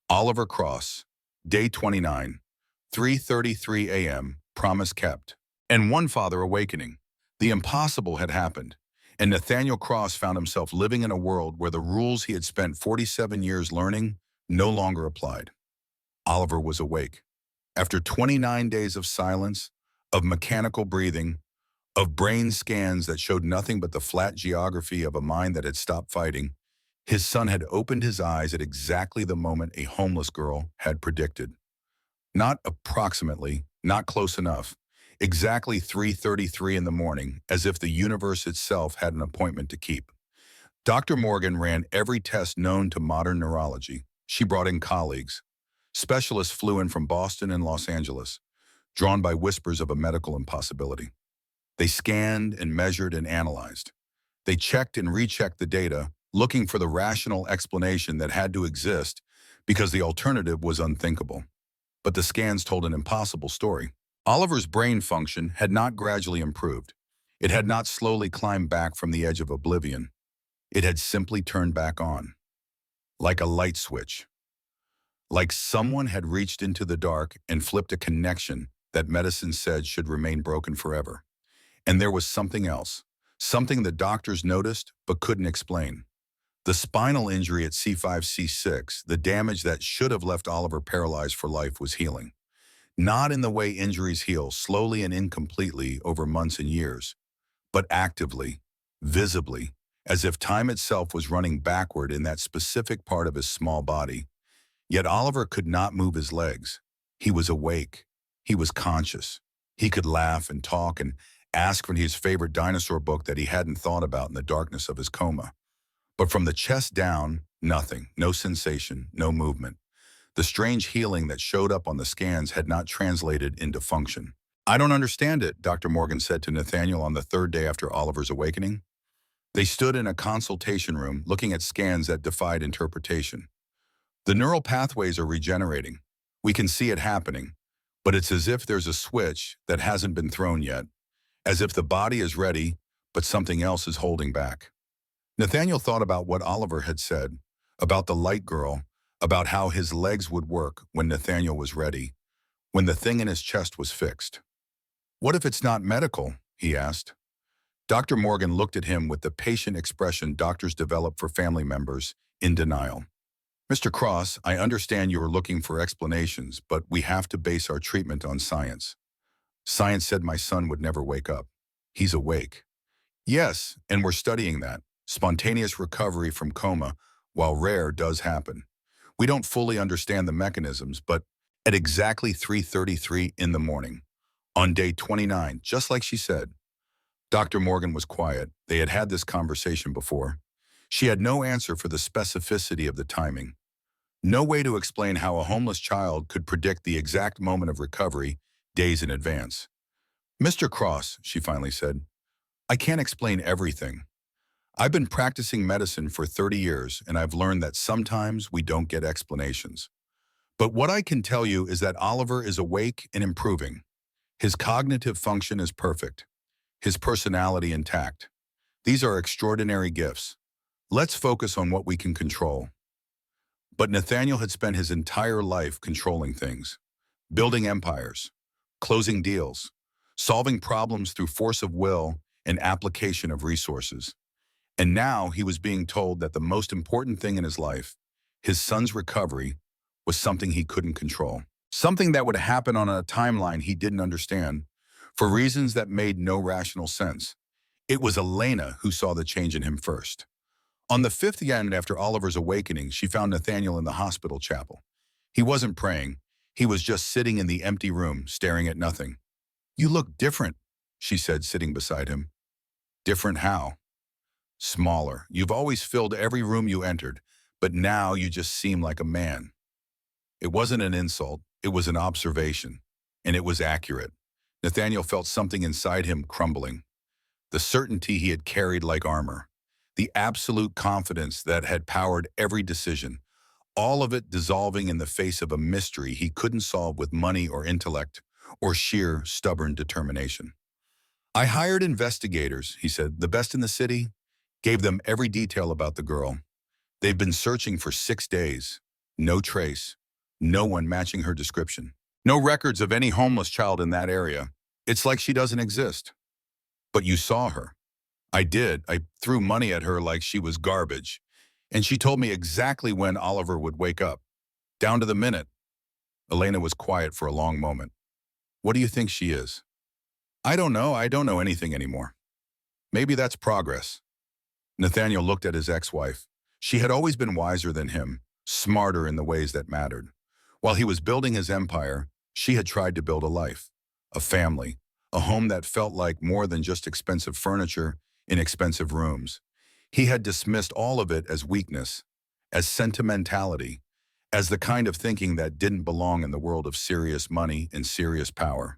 Oliver Cross, day 29, 3:33 a.m., promise kept. And one father awakening. The impossible had happened, and Nathaniel Cross found himself living in a world where the rules he had spent 47 years learning no longer applied. Oliver was awake. After 29 days of silence, of mechanical breathing, of brain scans that showed nothing but the flat geography of a mind that had stopped fighting, his son had opened his eyes at exactly the moment a homeless girl had predicted. Not approximately, not close enough. Exactly 3:33 in the morning, as if the universe itself had an appointment to keep. Dr. Morgan ran every test known to modern neurology. She brought in colleagues. Specialists flew in from Boston and Los Angeles, drawn by whispers of a medical impossibility. They scanned and measured and analyzed. They checked and rechecked the data, looking for the rational explanation that had to exist because the alternative was unthinkable. But the scans told an impossible story. Oliver's brain function had not gradually improved. It had not slowly climbed back from the edge of oblivion. It had simply turned back on, like a light switch. Like someone had reached into the dark and flipped a connection that medicine said should remain broken forever. And there was something else, something the doctors noticed but couldn't explain. The spinal injury at C5-C6, the damage that should have left Oliver paralyzed for life, was healing. Not in the way injuries heal, slowly and incompletely over months and years, but actively, visibly, as if time itself was running backward in that specific part of his small body. Yet Oliver could not move his legs. He was awake. He was conscious. He could laugh and talk and ask for his favorite dinosaur book that he hadn't thought about in the darkness of his coma. But from the chest down, nothing, no sensation, no movement. The strange healing that showed up on the scans had not translated into function. "I don't understand it," Dr. Morgan said to Nathaniel on the third day after Oliver's awakening. They stood in a consultation room looking at scans that defied interpretation. "The neural pathways are regenerating. We can see it happening, but it's as if there's a switch that hasn't been thrown yet, as if the body is ready, but something else is holding back." Nathaniel thought about what Oliver had said, about the light girl, about how his legs would work when Nathaniel was ready, when the thing in his chest was fixed. "What if it's not medical?" he asked. Dr. Morgan looked at him with the patient expression doctors develop for family members, in denial. "Mr. Cross, I understand you are looking for explanations, but we have to base our treatment on science. Science said my son would never wake up. He's awake." "Yes, and we're studying that. Spontaneous recovery from coma, while rare, does happen. We don't fully understand the mechanisms, but at exactly 3:33 in the morning, on day 29, just like she said." Dr. Morgan was quiet. They had had this conversation before. She had no answer for the specificity of the timing. No way to explain how a homeless child could predict the exact moment of recovery days in advance. "Mr. Cross," she finally said, "I can't explain everything. I've been practicing medicine for 30 years, and I've learned that sometimes we don't get explanations. But what I can tell you is that Oliver is awake and improving. His cognitive function is perfect. His personality intact. These are extraordinary gifts. Let's focus on what we can control." But Nathaniel had spent his entire life controlling things, building empires, closing deals, solving problems through force of will and application of resources. And now he was being told that the most important thing in his life, his son's recovery, was something he couldn't control. Something that would happen on a timeline he didn't understand, for reasons that made no rational sense. It was Elena who saw the change in him first. On the fifth end after Oliver's awakening, she found Nathaniel in the hospital chapel. He wasn't praying. He was just sitting in the empty room, staring at nothing. "You look different," she said, sitting beside him. "Different how?" "Smaller. You've always filled every room you entered, but now you just seem like a man." It wasn't an insult. It was an observation, and it was accurate. Nathaniel felt something inside him crumbling. The certainty he had carried like armor. The absolute confidence that had powered every decision. All of it dissolving in the face of a mystery he couldn't solve with money or intellect or sheer stubborn determination. "I hired investigators," he said, "the best in the city. Gave them every detail about the girl. They've been searching for 6 days. No trace. No one matching her description. No records of any homeless child in that area. It's like she doesn't exist." "But you saw her." "I did. I threw money at her like she was garbage. And she told me exactly when Oliver would wake up. Down to the minute." Elena was quiet for a long moment. "What do you think she is?" "I don't know. I don't know anything anymore." "Maybe that's progress." Nathaniel looked at his ex-wife. She had always been wiser than him, smarter in the ways that mattered. While he was building his empire, she had tried to build a life, a family, a home that felt like more than just expensive furniture in expensive rooms. He had dismissed all of it as weakness, as sentimentality, as the kind of thinking that didn't belong in the world of serious money and serious power.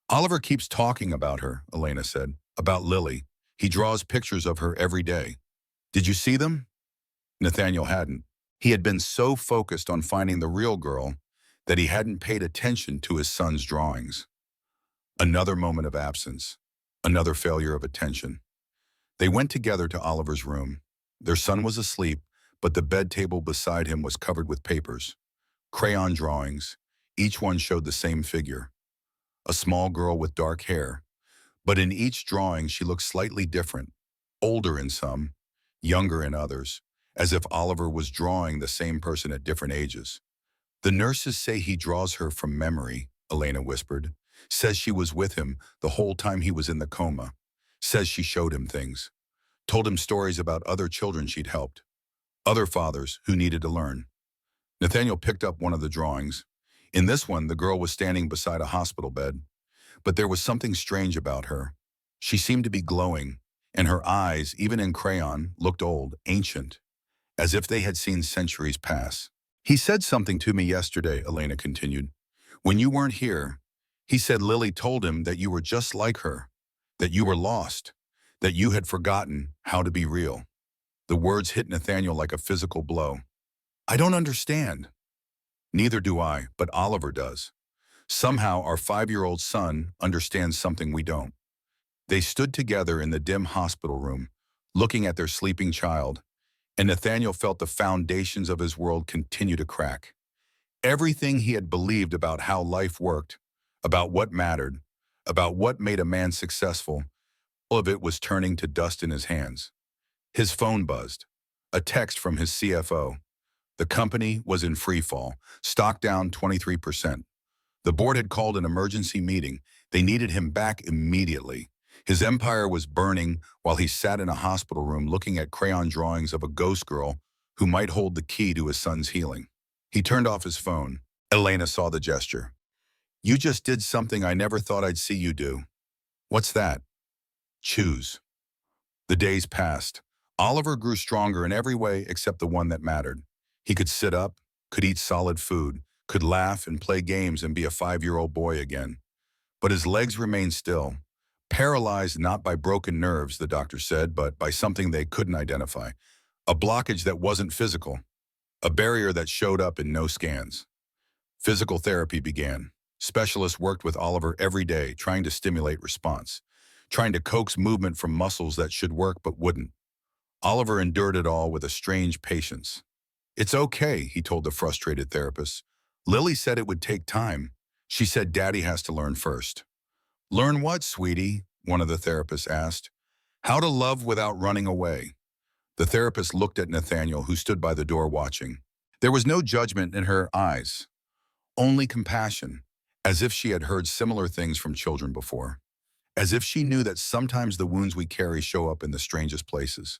"Oliver keeps talking about her," Elena said, "about Lily. He draws pictures of her every day. Did you see them?" Nathaniel hadn't. He had been so focused on finding the real girl that he hadn't paid attention to his son's drawings. Another moment of absence. Another failure of attention. They went together to Oliver's room. Their son was asleep, but the bed table beside him was covered with papers. Crayon drawings. Each one showed the same figure. A small girl with dark hair. But in each drawing, she looked slightly different, older in some, younger in others, as if Oliver was drawing the same person at different ages. The nurses say he draws her from memory, Elena whispered. Says she was with him the whole time he was in the coma. Says she showed him things. Told him stories about other children she'd helped. Other fathers who needed to learn. Nathaniel picked up one of the drawings. In this one, the girl was standing beside a hospital bed. But there was something strange about her. She seemed to be glowing, and her eyes, even in crayon, looked old, ancient, as if they had seen centuries pass. He said something to me yesterday, Elena continued. When you weren't here, he said Lily told him that you were just like her, that you were lost, that you had forgotten how to be real. The words hit Nathaniel like a physical blow. I don't understand. Neither do I, but Oliver does. Somehow our 5-year-old son understands something we don't. They stood together in the dim hospital room, looking at their sleeping child, and Nathaniel felt the foundations of his world continue to crack. Everything he had believed about how life worked, about what mattered, about what made a man successful, all of it was turning to dust in his hands. His phone buzzed. A text from his CFO. The company was in free fall, stock down 23%. The board had called an emergency meeting. They needed him back immediately. His empire was burning while he sat in a hospital room looking at crayon drawings of a ghost girl who might hold the key to his son's healing. He turned off his phone. Elena saw the gesture. You just did something I never thought I'd see you do. What's that? Choose. The days passed. Oliver grew stronger in every way except the one that mattered. He could sit up, could eat solid food, could laugh and play games and be a 5-year-old boy again. But his legs remained still, paralyzed not by broken nerves, the doctor said, but by something they couldn't identify. A blockage that wasn't physical, a barrier that showed up in no scans. Physical therapy began. Specialists worked with Oliver every day, trying to stimulate response, trying to coax movement from muscles that should work but wouldn't. Oliver endured it all with a strange patience. It's okay, he told the frustrated therapist. Lily said it would take time. She said Daddy has to learn first. Learn what, sweetie? One of the therapists asked. How to love without running away. The therapist looked at Nathaniel, who stood by the door watching. There was no judgment in her eyes, only compassion, as if she had heard similar things from children before. As if she knew that sometimes the wounds we carry show up in the strangest places,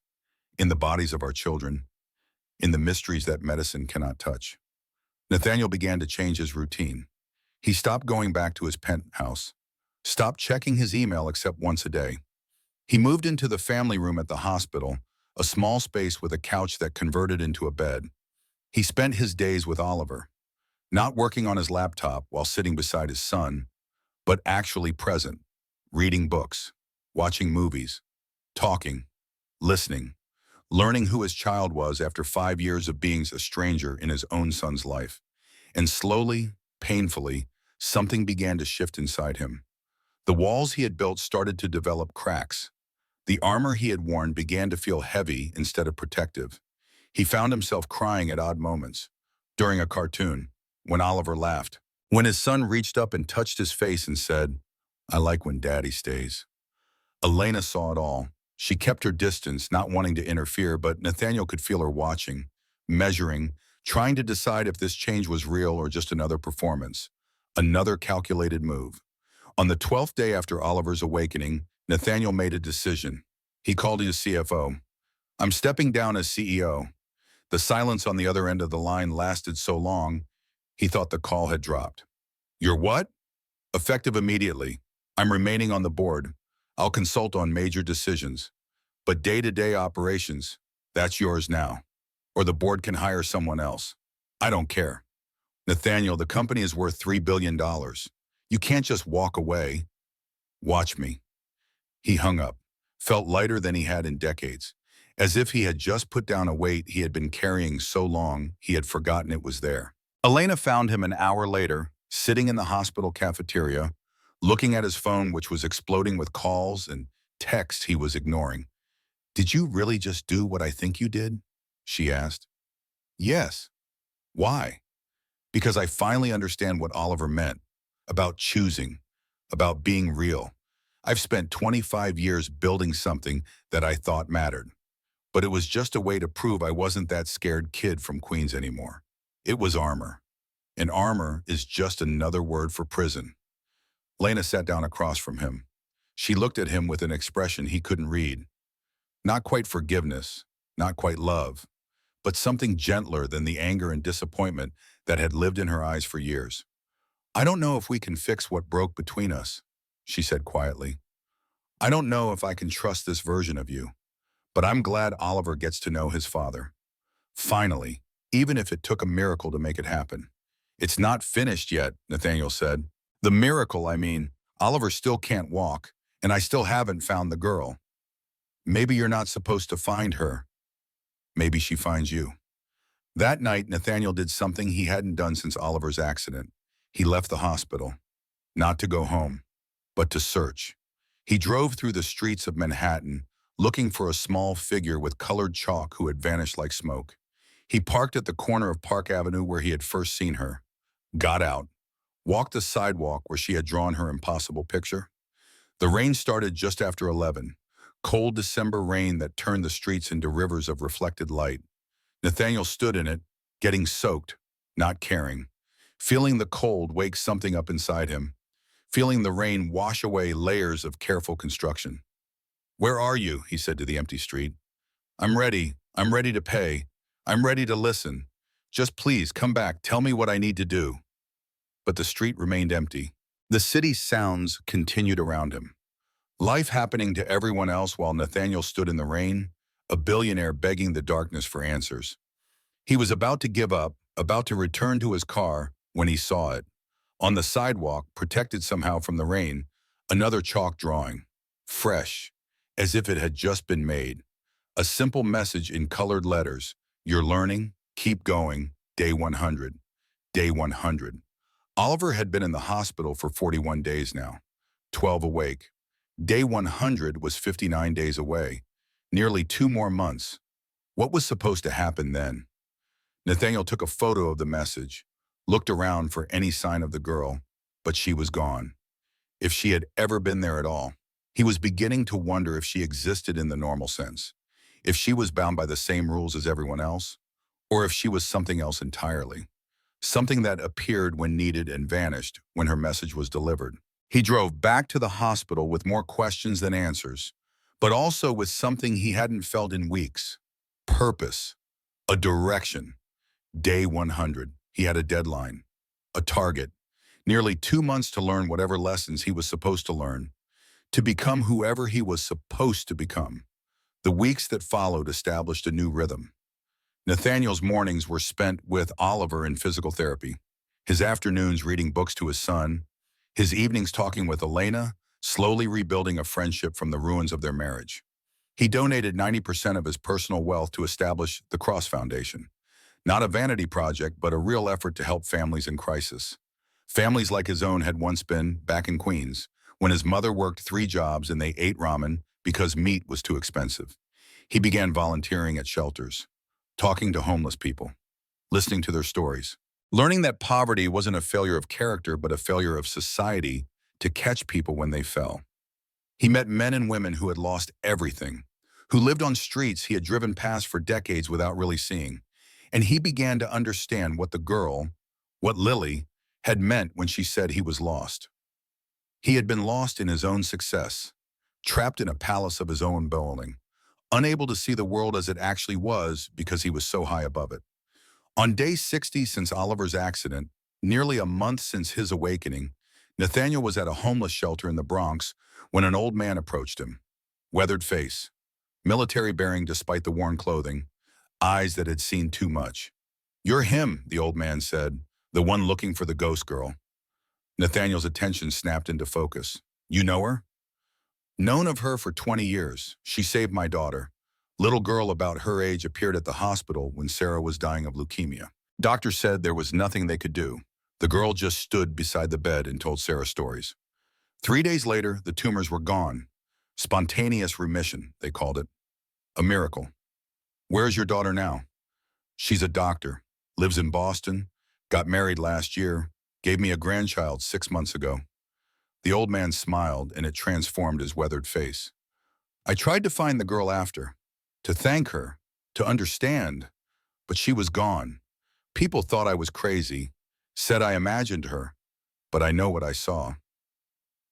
in the bodies of our children, in the mysteries that medicine cannot touch. Nathaniel began to change his routine. He stopped going back to his penthouse, stopped checking his email except once a day. He moved into the family room at the hospital, a small space with a couch that converted into a bed. He spent his days with Oliver, not working on his laptop while sitting beside his son, but actually present, reading books, watching movies, talking, listening, learning who his child was after 5 years of being a stranger in his own son's life. And slowly, painfully, something began to shift inside him. The walls he had built started to develop cracks. The armor he had worn began to feel heavy instead of protective. He found himself crying at odd moments. During a cartoon, when Oliver laughed. When his son reached up and touched his face and said, I like when Daddy stays. Elena saw it all. She kept her distance, not wanting to interfere, but Nathaniel could feel her watching, measuring, trying to decide if this change was real or just another performance, another calculated move. On the 12th day after Oliver's awakening, Nathaniel made a decision. He called his CFO. I'm stepping down as CEO. The silence on the other end of the line lasted so long, he thought the call had dropped. You're what? Effective immediately. I'm remaining on the board. I'll consult on major decisions. But day-to-day operations, that's yours now. Or the board can hire someone else. I don't care. Nathaniel, the company is worth $3 billion. You can't just walk away. Watch me. He hung up, felt lighter than he had in decades, as if he had just put down a weight he had been carrying so long he had forgotten it was there. Elena found him an hour later, sitting in the hospital cafeteria, looking at his phone, which was exploding with calls and texts he was ignoring. Did you really just do what I think you did? She asked. Yes. Why? Because I finally understand what Oliver meant, about choosing, about being real, I've spent 25 years building something that I thought mattered. But it was just a way to prove I wasn't that scared kid from Queens anymore. It was armor. And armor is just another word for prison. Lena sat down across from him. She looked at him with an expression he couldn't read. Not quite forgiveness, not quite love, but something gentler than the anger and disappointment that had lived in her eyes for years. I don't know if we can fix what broke between us, she said quietly. I don't know if I can trust this version of you, but I'm glad Oliver gets to know his father. Finally, even if it took a miracle to make it happen. It's not finished yet, Nathaniel said. The miracle, I mean, Oliver still can't walk, and I still haven't found the girl. Maybe you're not supposed to find her. Maybe she finds you. That night, Nathaniel did something he hadn't done since Oliver's accident. He left the hospital, not to go home, but to search. He drove through the streets of Manhattan, looking for a small figure with colored chalk who had vanished like smoke. He parked at the corner of Park Avenue where he had first seen her, got out, walked the sidewalk where she had drawn her impossible picture. The rain started just after 11, cold December rain that turned the streets into rivers of reflected light. Nathaniel stood in it, getting soaked, not caring, feeling the cold wake something up inside him, feeling the rain wash away layers of careful construction. Where are you? He said to the empty street. I'm ready. I'm ready to pay. I'm ready to listen. Just please come back. Tell me what I need to do. But the street remained empty. The city's sounds continued around him. Life happening to everyone else while Nathaniel stood in the rain, a billionaire begging the darkness for answers. He was about to give up, about to return to his car when he saw it. On the sidewalk, protected somehow from the rain, another chalk drawing. Fresh, as if it had just been made. A simple message in colored letters. You're learning, keep going, day 100. Day 100. Oliver had been in the hospital for 41 days now, 12 awake. Day 100 was 59 days away, nearly 2 more months. What was supposed to happen then? Nathaniel took a photo of the message, looked around for any sign of the girl, but she was gone. If she had ever been there at all. He was beginning to wonder if she existed in the normal sense, if she was bound by the same rules as everyone else, or if she was something else entirely, something that appeared when needed and vanished when her message was delivered. He drove back to the hospital with more questions than answers, but also with something he hadn't felt in weeks. Purpose, a direction. Day 100. He had a deadline, a target, nearly 2 months to learn whatever lessons he was supposed to learn, to become whoever he was supposed to become. The weeks that followed established a new rhythm. Nathaniel's mornings were spent with Oliver in physical therapy, his afternoons reading books to his son, his evenings talking with Elena, slowly rebuilding a friendship from the ruins of their marriage. He donated 90% of his personal wealth to establish the Cross Foundation, not a vanity project, but a real effort to help families in crisis. Families like his own had once been back in Queens, when his mother worked 3 jobs and they ate ramen because meat was too expensive. He began volunteering at shelters, talking to homeless people, listening to their stories, learning that poverty wasn't a failure of character but a failure of society to catch people when they fell. He met men and women who had lost everything, who lived on streets he had driven past for decades without really seeing, and he began to understand what the girl, what Lily, had meant when she said he was lost. He had been lost in his own success, trapped in a palace of his own building, unable to see the world as it actually was because he was so high above it. On day 60 since Oliver's accident, nearly a month since his awakening, Nathaniel was at a homeless shelter in the Bronx when an old man approached him. Weathered face, military bearing despite the worn clothing, eyes that had seen too much. "You're him," the old man said, "the one looking for the ghost girl." Nathaniel's attention snapped into focus. "You know her?" "Known of her for 20 years. She saved my daughter. Little girl about her age appeared at the hospital when Sarah was dying of leukemia. Doctor said there was nothing they could do. The girl just stood beside the bed and told Sarah stories. 3 days later, the tumors were gone. Spontaneous remission, they called it. A miracle. Where's your daughter now?" "She's a doctor, lives in Boston, got married last year, gave me a grandchild 6 months ago." The old man smiled, and it transformed his weathered face. I tried to find the girl after, to thank her, to understand, but she was gone. People thought I was crazy, said I imagined her, but I know what I saw.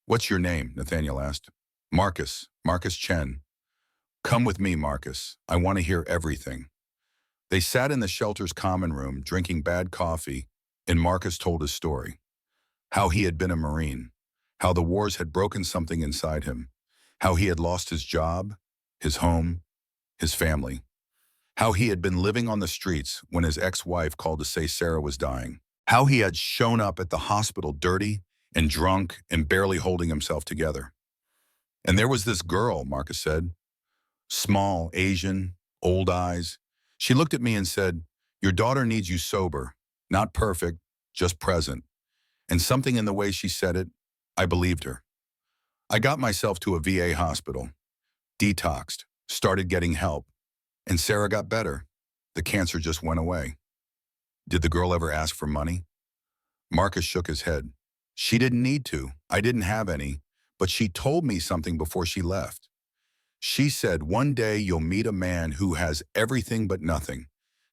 What's your name? Nathaniel asked. Marcus, Marcus Chen. Come with me, Marcus. I want to hear everything. They sat in the shelter's common room, drinking bad coffee, and Marcus told his story. How he had been a Marine, how the wars had broken something inside him, how he had lost his job, his home, his family, how he had been living on the streets when his ex-wife called to say Sarah was dying, how he had shown up at the hospital dirty and drunk and barely holding himself together. And there was this girl, Marcus said, small, Asian, old eyes. She looked at me and said, your daughter needs you sober, not perfect, just present. And something in the way she said it, I believed her. I got myself to a VA hospital, detoxed, started getting help, and Sarah got better. The cancer just went away. Did the girl ever ask for money? Marcus shook his head. She didn't need to. I didn't have any, but she told me something before she left. She said, one day you'll meet a man who has everything but nothing.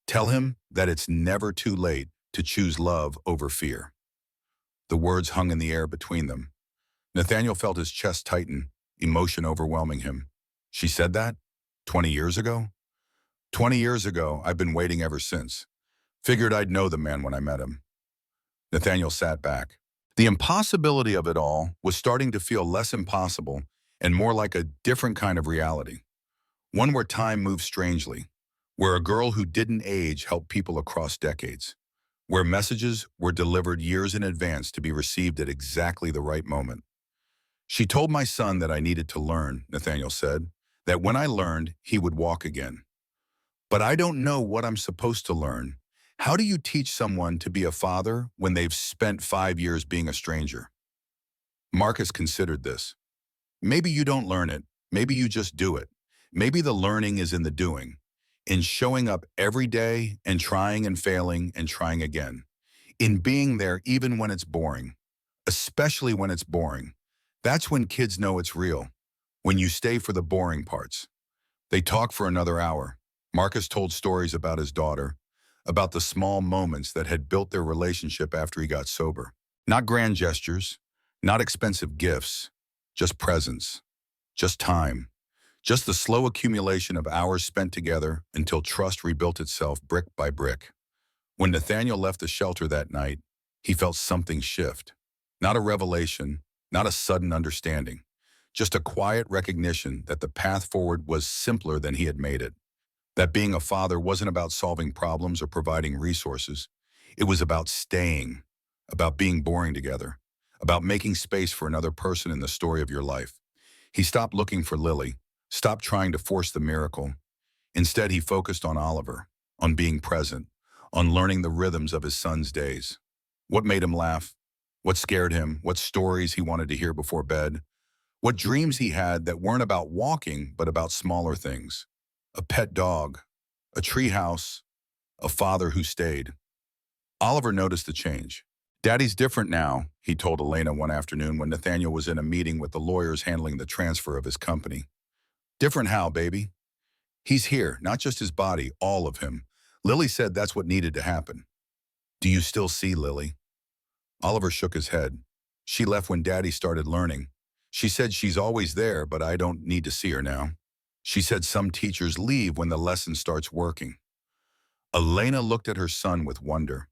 Tell him that it's never too late to choose love over fear. The words hung in the air between them. Nathaniel felt his chest tighten, emotion overwhelming him. She said that? 20 years ago? 20 years ago, I've been waiting ever since. Figured I'd know the man when I met him. Nathaniel sat back. The impossibility of it all was starting to feel less impossible and more like a different kind of reality. One where time moves strangely, where a girl who didn't age helped people across decades, where messages were delivered years in advance to be received at exactly the right moment. She told my son that I needed to learn, Nathaniel said, that when I learned, he would walk again. But I don't know what I'm supposed to learn. How do you teach someone to be a father when they've spent 5 years being a stranger? Marcus considered this. Maybe you don't learn it. Maybe you just do it. Maybe the learning is in the doing, in showing up every day and trying and failing and trying again, in being there even when it's boring, especially when it's boring. That's when kids know it's real, when you stay for the boring parts. They talked for another hour. Marcus told stories about his daughter, about the small moments that had built their relationship after he got sober. Not grand gestures, not expensive gifts, just presence, just time, just the slow accumulation of hours spent together until trust rebuilt itself brick by brick. When Nathaniel left the shelter that night, he felt something shift. Not a revelation, not a sudden understanding, just a quiet recognition that the path forward was simpler than he had made it. That being a father wasn't about solving problems or providing resources. It was about staying, about being boring together, about making space for another person in the story of your life. He stopped looking for Lily, stopped trying to force the miracle. Instead, he focused on Oliver, on being present, on learning the rhythms of his son's days. What made him laugh? What scared him? What stories he wanted to hear before bed? What dreams he had that weren't about walking, but about smaller things? A pet dog, a treehouse, a father who stayed. Oliver noticed the change. Daddy's different now, he told Elena one afternoon when Nathaniel was in a meeting with the lawyers handling the transfer of his company. Different how, baby? He's here, not just his body, all of him. Lily said that's what needed to happen. Do you still see Lily? Oliver shook his head. She left when Daddy started learning. She said she's always there, but I don't need to see her now. She said some teachers leave when the lesson starts working. Elena looked at her son with wonder.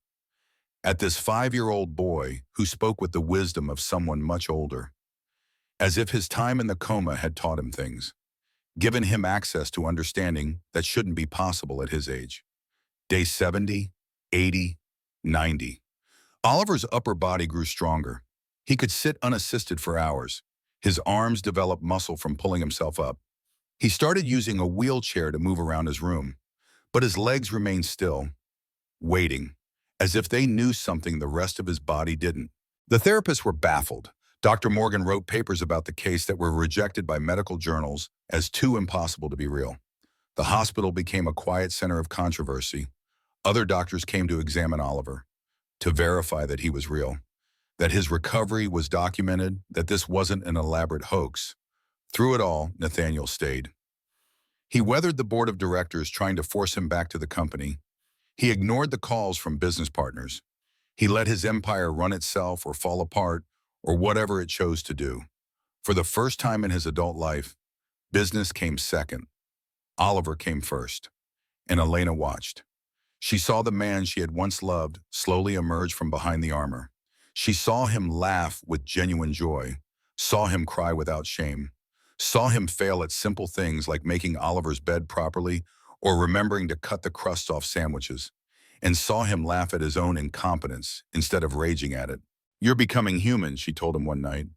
At this 5-year-old boy who spoke with the wisdom of someone much older, as if his time in the coma had taught him things, given him access to understanding that shouldn't be possible at his age. Day 70, 80, 90. Oliver's upper body grew stronger. He could sit unassisted for hours. His arms developed muscle from pulling himself up. He started using a wheelchair to move around his room, but his legs remained still, waiting, as if they knew something the rest of his body didn't. The therapists were baffled. Dr. Morgan wrote papers about the case that were rejected by medical journals as too impossible to be real. The hospital became a quiet center of controversy. Other doctors came to examine Oliver, to verify that he was real. that his recovery was documented, that this wasn't an elaborate hoax. Through it all, Nathaniel stayed. He weathered the board of directors trying to force him back to the company. He ignored the calls from business partners. He let his empire run itself or fall apart or whatever it chose to do. For the first time in his adult life, business came second. Oliver came first, and Elena watched. She saw the man she had once loved slowly emerge from behind the armor. She saw him laugh with genuine joy, saw him cry without shame, saw him fail at simple things like making Oliver's bed properly or remembering to cut the crust off sandwiches, and saw him laugh at his own incompetence instead of raging at it. "You're becoming human," she told him one night.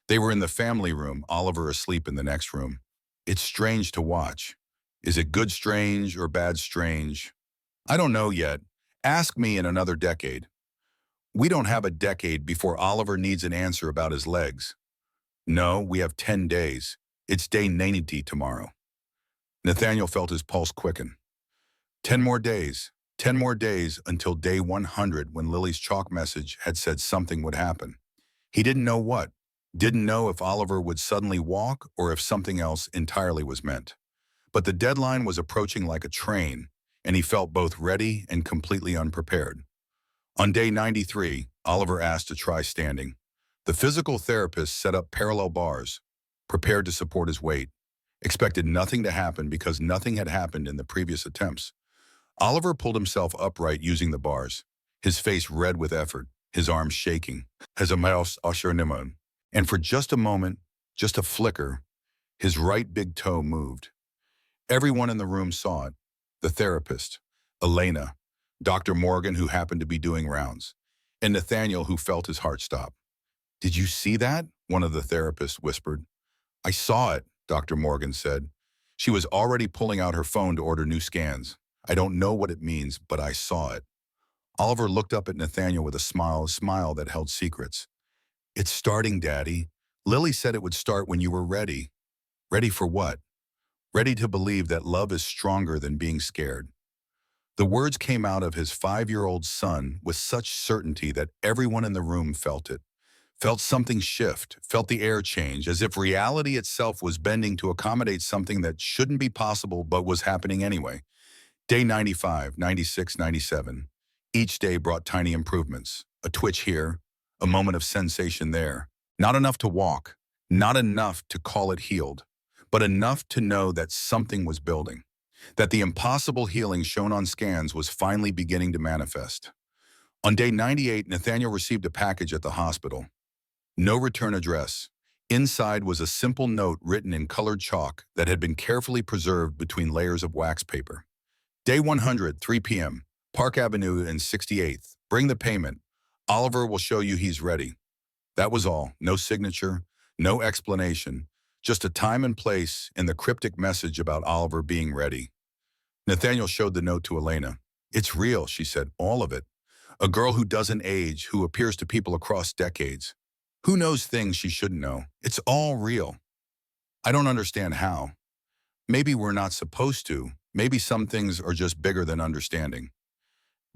They were in the family room, Oliver asleep in the next room. "It's strange to watch. Is it good strange or bad strange? I don't know yet. Ask me in another decade." We don't have a decade before Oliver needs an answer about his legs. No, we have 10 days. It's day 90 tomorrow. Nathaniel felt his pulse quicken. 10 more days. 10 more days until day 100 when Lily's chalk message had said something would happen. He didn't know what. Didn't know if Oliver would suddenly walk or if something else entirely was meant. But the deadline was approaching like a train, and he felt both ready and completely unprepared. On day 93, Oliver asked to try standing. The physical therapist set up parallel bars, prepared to support his weight, expected nothing to happen because nothing had happened in the previous attempts. Oliver pulled himself upright using the bars, his face red with effort, his arms shaking, as a mouse usher. And for just a moment, just a flicker, his right big toe moved. Everyone in the room saw it. The therapist, Elena, Dr. Morgan, who happened to be doing rounds, and Nathaniel, who felt his heart stop. "Did you see that?" one of the therapists whispered. "I saw it," Dr. Morgan said. She was already pulling out her phone to order new scans. "I don't know what it means, but I saw it." Oliver looked up at Nathaniel with a smile that held secrets. "It's starting, Daddy. Lily said it would start when you were ready." "Ready for what?" "Ready to believe that love is stronger than being scared." The words came out of his 5-year-old son with such certainty that everyone in the room felt it. Felt something shift, felt the air change, as if reality itself was bending to accommodate something that shouldn't be possible but was happening anyway. Day 95, 96, 97. Each day brought tiny improvements. A twitch here, a moment of sensation there. Not enough to walk, not enough to call it healed, but enough to know that something was building, that the impossible healing shown on scans was finally beginning to manifest. On day 98, Nathaniel received a package at the hospital. No return address. Inside was a simple note written in colored chalk that had been carefully preserved between layers of wax paper. Day 100, 3 p.m., Park Avenue and 68th. Bring the payment. Oliver will show you he's ready. That was all. No signature, no explanation, just a time and place and the cryptic message about Oliver being ready. Nathaniel showed the note to Elena. "It's real," she said, "all of it. A girl who doesn't age, who appears to people across decades. Who knows things she shouldn't know. It's all real. I don't understand how. Maybe we're not supposed to. Maybe some things are just bigger than understanding."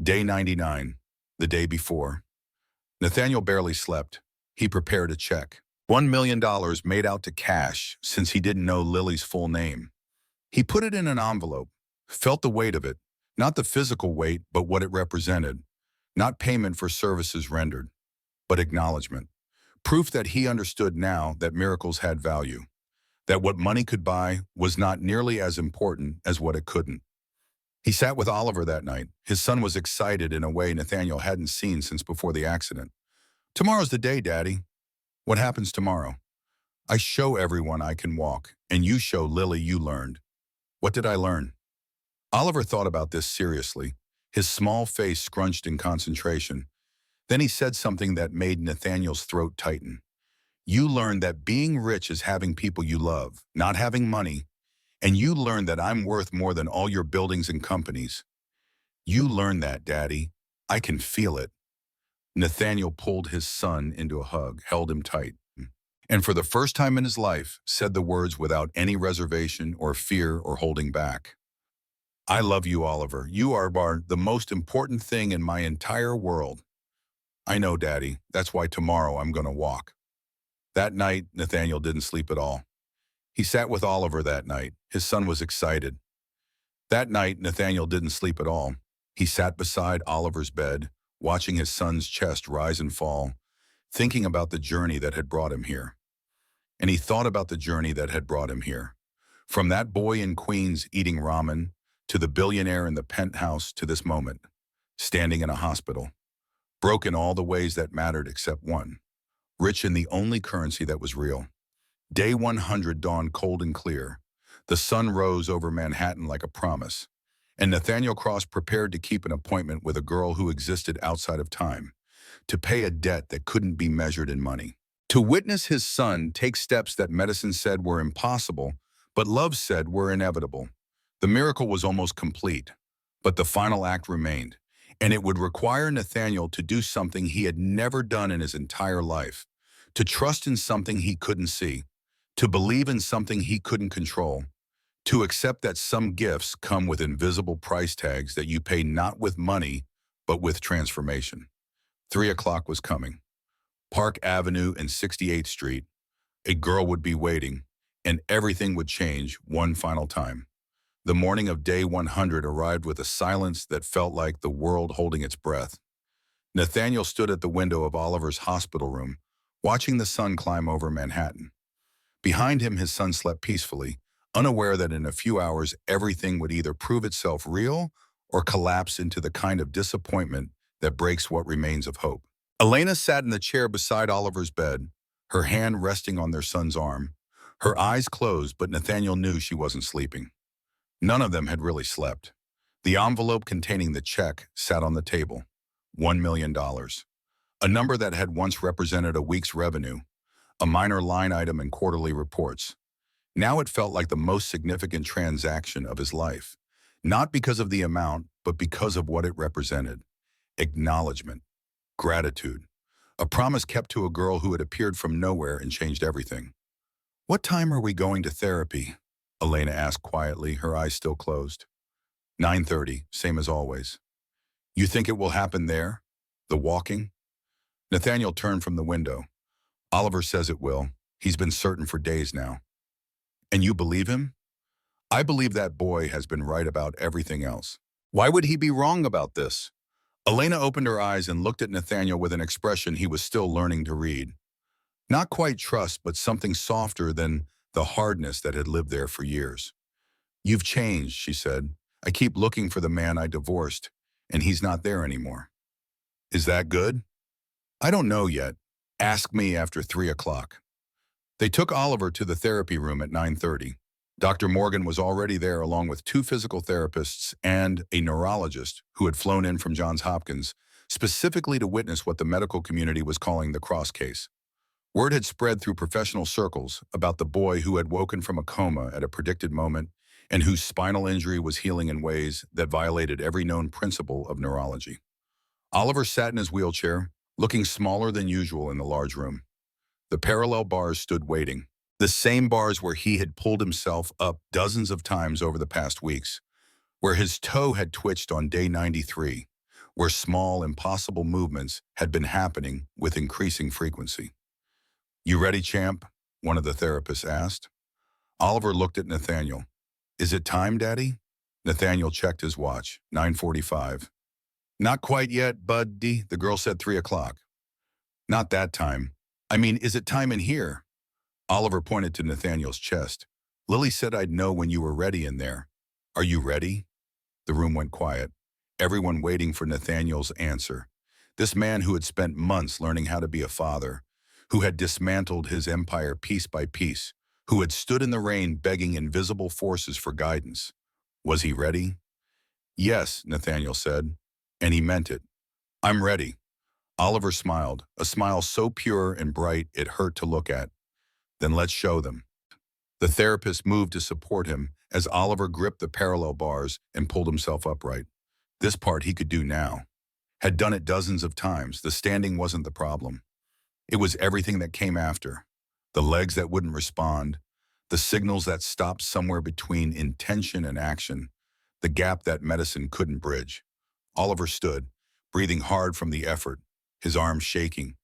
Day 99, the day before. Nathaniel barely slept. He prepared a check. $1 million made out to cash since he didn't know Lily's full name. He put it in an envelope, felt the weight of it, not the physical weight, but what it represented. Not payment for services rendered, but acknowledgement. Proof that he understood now that miracles had value, that what money could buy was not nearly as important as what it couldn't. He sat with Oliver that night. His son was excited in a way Nathaniel hadn't seen since before the accident. "Tomorrow's the day, Daddy." "What happens tomorrow?" "I show everyone I can walk, and you show Lily you learned." "What did I learn?" Oliver thought about this seriously, his small face scrunched in concentration. Then he said something that made Nathaniel's throat tighten. "You learned that being rich is having people you love, not having money. And you learned that I'm worth more than all your buildings and companies." "You learned that, Daddy. I can feel it." Nathaniel pulled his son into a hug, held him tight, and for the first time in his life, said the words without any reservation or fear or holding back. "I love you, Oliver. You are the most important thing in my entire world." I know, Daddy. That's why tomorrow I'm going to walk. That night, Nathaniel didn't sleep at all. He sat with Oliver that night. His son was excited. That night, Nathaniel didn't sleep at all. He sat beside Oliver's bed, watching his son's chest rise and fall, thinking about the journey that had brought him here. And he thought about the journey that had brought him here. From that boy in Queens eating ramen, to the billionaire in the penthouse, to this moment, standing in a hospital, broke in all the ways that mattered except one, rich in the only currency that was real. Day 100 dawned cold and clear. The sun rose over Manhattan like a promise, and Nathaniel Cross prepared to keep an appointment with a girl who existed outside of time, to pay a debt that couldn't be measured in money. To witness his son take steps that medicine said were impossible, but love said were inevitable. The miracle was almost complete, but the final act remained, and it would require Nathaniel to do something he had never done in his entire life, to trust in something he couldn't see, to believe in something he couldn't control, to accept that some gifts come with invisible price tags that you pay not with money, but with transformation. 3 o'clock was coming. Park Avenue and 68th Street. A girl would be waiting, and everything would change one final time. The morning of day 100 arrived with a silence that felt like the world holding its breath. Nathaniel stood at the window of Oliver's hospital room, watching the sun climb over Manhattan. Behind him, his son slept peacefully, unaware that in a few hours everything would either prove itself real or collapse into the kind of disappointment that breaks what remains of hope. Elena sat in the chair beside Oliver's bed, her hand resting on their son's arm. Her eyes closed, but Nathaniel knew she wasn't sleeping. None of them had really slept. The envelope containing the check sat on the table. $1 million. A number that had once represented a week's revenue, a minor line item in quarterly reports. Now it felt like the most significant transaction of his life, not because of the amount, but because of what it represented. Acknowledgement, gratitude, a promise kept to a girl who had appeared from nowhere and changed everything. "What time are we going to therapy?" Elena asked quietly, her eyes still closed. 9:30, same as always. "You think it will happen there? The walking?" Nathaniel turned from the window. "Oliver says it will. He's been certain for days now." "And you believe him?" "I believe that boy has been right about everything else." "Why would he be wrong about this?" Elena opened her eyes and looked at Nathaniel with an expression he was still learning to read. Not quite trust, but something softer than the hardness that had lived there for years. "You've changed," she said. "I keep looking for the man I divorced, and he's not there anymore." "Is that good?" "I don't know yet. Ask me after 3 o'clock." They took Oliver to the therapy room at 9:30. Dr. Morgan was already there along with 2 physical therapists and a neurologist who had flown in from Johns Hopkins specifically to witness what the medical community was calling the Cross case. Word had spread through professional circles about the boy who had woken from a coma at a predicted moment and whose spinal injury was healing in ways that violated every known principle of neurology. Oliver sat in his wheelchair, looking smaller than usual in the large room. The parallel bars stood waiting, the same bars where he had pulled himself up dozens of times over the past weeks, where his toe had twitched on day 93, where small, impossible movements had been happening with increasing frequency. "You ready, champ?" one of the therapists asked. Oliver looked at Nathaniel. "Is it time, Daddy?" Nathaniel checked his watch. 9:45. "Not quite yet, buddy," the girl said. 3 o'clock. "Not that time. I mean, is it time in here?" Oliver pointed to Nathaniel's chest. "Lily said I'd know when you were ready in there. Are you ready?" The room went quiet, everyone waiting for Nathaniel's answer. This man who had spent months learning how to be a father, who had dismantled his empire piece by piece, who had stood in the rain begging invisible forces for guidance. Was he ready? "Yes," Nathaniel said, and he meant it. "I'm ready." Oliver smiled, a smile so pure and bright it hurt to look at. "Then let's show them." The therapist moved to support him as Oliver gripped the parallel bars and pulled himself upright. This part he could do now. Had done it dozens of times. The standing wasn't the problem. It was everything that came after. The legs that wouldn't respond, the signals that stopped somewhere between intention and action, the gap that medicine couldn't bridge. Oliver stood, breathing hard from the effort, his arms shaking.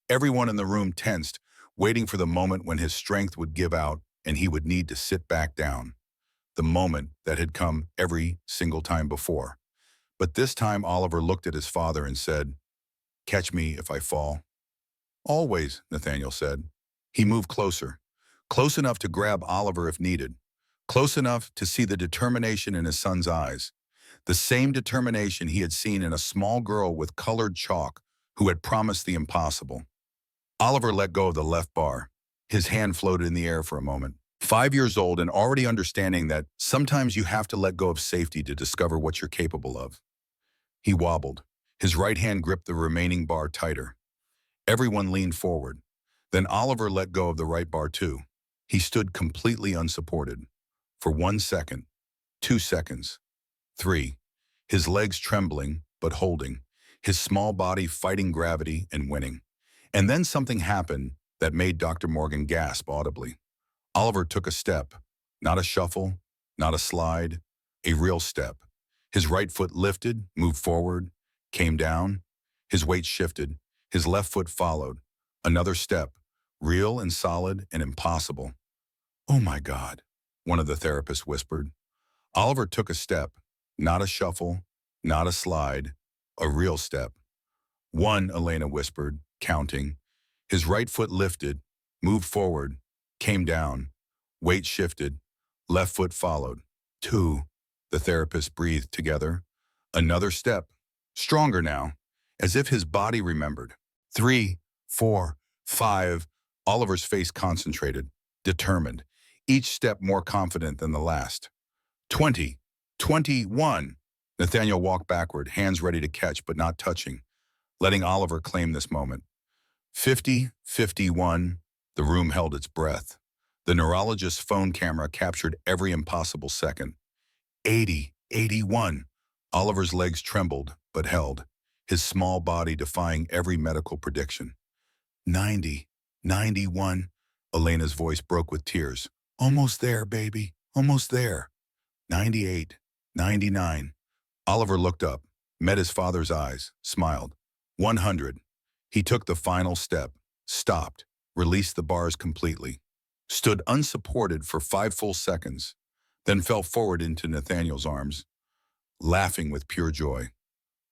Everyone in the room tensed, waiting for the moment when his strength would give out and he would need to sit back down. The moment that had come every single time before. But this time Oliver looked at his father and said, "Catch me if I fall." "Always," Nathaniel said. He moved closer, close enough to grab Oliver if needed, close enough to see the determination in his son's eyes, the same determination he had seen in a small girl with colored chalk who had promised the impossible. Oliver let go of the left bar. His hand floated in the air for a moment. 5 years old and already understanding that sometimes you have to let go of safety to discover what you're capable of. He wobbled. His right hand gripped the remaining bar tighter. Everyone leaned forward. Then Oliver let go of the right bar too. He stood completely unsupported. For 1 second, 2 seconds, 3. His legs trembling, but holding. His small body fighting gravity and winning. And then something happened that made Dr. Morgan gasp audibly. Oliver took a step. Not a shuffle, not a slide, a real step. His right foot lifted, moved forward, came down. His weight shifted. His left foot followed. Another step, real and solid and impossible. "Oh my God," one of the therapists whispered. Oliver took a step, not a shuffle, not a slide, a real step. "One," Elena whispered, counting. His right foot lifted, moved forward, came down. Weight shifted. Left foot followed. "2," the therapist breathed together. Another step, stronger now, as if his body remembered. 3, 4, 5. Oliver's face concentrated, determined, each step more confident than the last. 20, 21. Nathaniel walked backward, hands ready to catch but not touching, letting Oliver claim this moment. 50, 51. The room held its breath. The neurologist's phone camera captured every impossible second. 80, 81. Oliver's legs trembled but held, his small body defying every medical prediction. 90, 91. Elena's voice broke with tears. "Almost there, baby, almost there." 98, 99. Oliver looked up, met his father's eyes, smiled. 100. He took the final step, stopped, released the bars completely, stood unsupported for 5 full seconds, then fell forward into Nathaniel's arms, laughing with pure joy.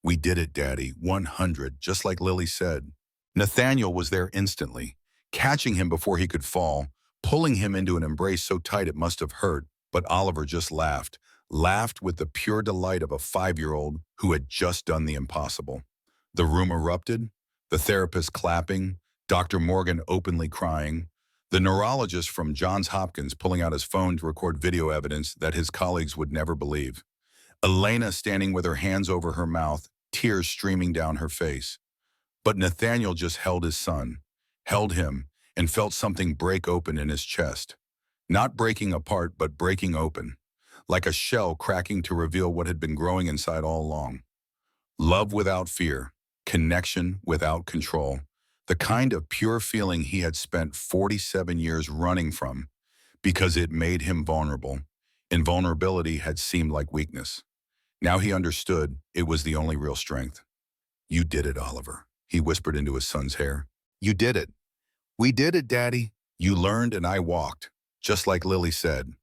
"We did it, Daddy, 100, just like Lily said." Nathaniel was there instantly, catching him before he could fall, pulling him into an embrace so tight it must have hurt, but Oliver just laughed with the pure delight of a 5-year-old who had just done the impossible. The room erupted, the therapist clapping, Dr. Morgan openly crying, the neurologist from Johns Hopkins pulling out his phone to record video evidence that his colleagues would never believe. Elena standing with her hands over her mouth, tears streaming down her face. But Nathaniel just held his son, held him, and felt something break open in his chest. Not breaking apart, but breaking open, like a shell cracking to reveal what had been growing inside all along. Love without fear, connection without control, the kind of pure feeling he had spent 47 years running from because it made him vulnerable. Invulnerability had seemed like weakness. Now he understood it was the only real strength. "You did it, Oliver," he whispered into his son's hair. "You did it. We did it, Daddy. You learned and I walked, just like Lily said."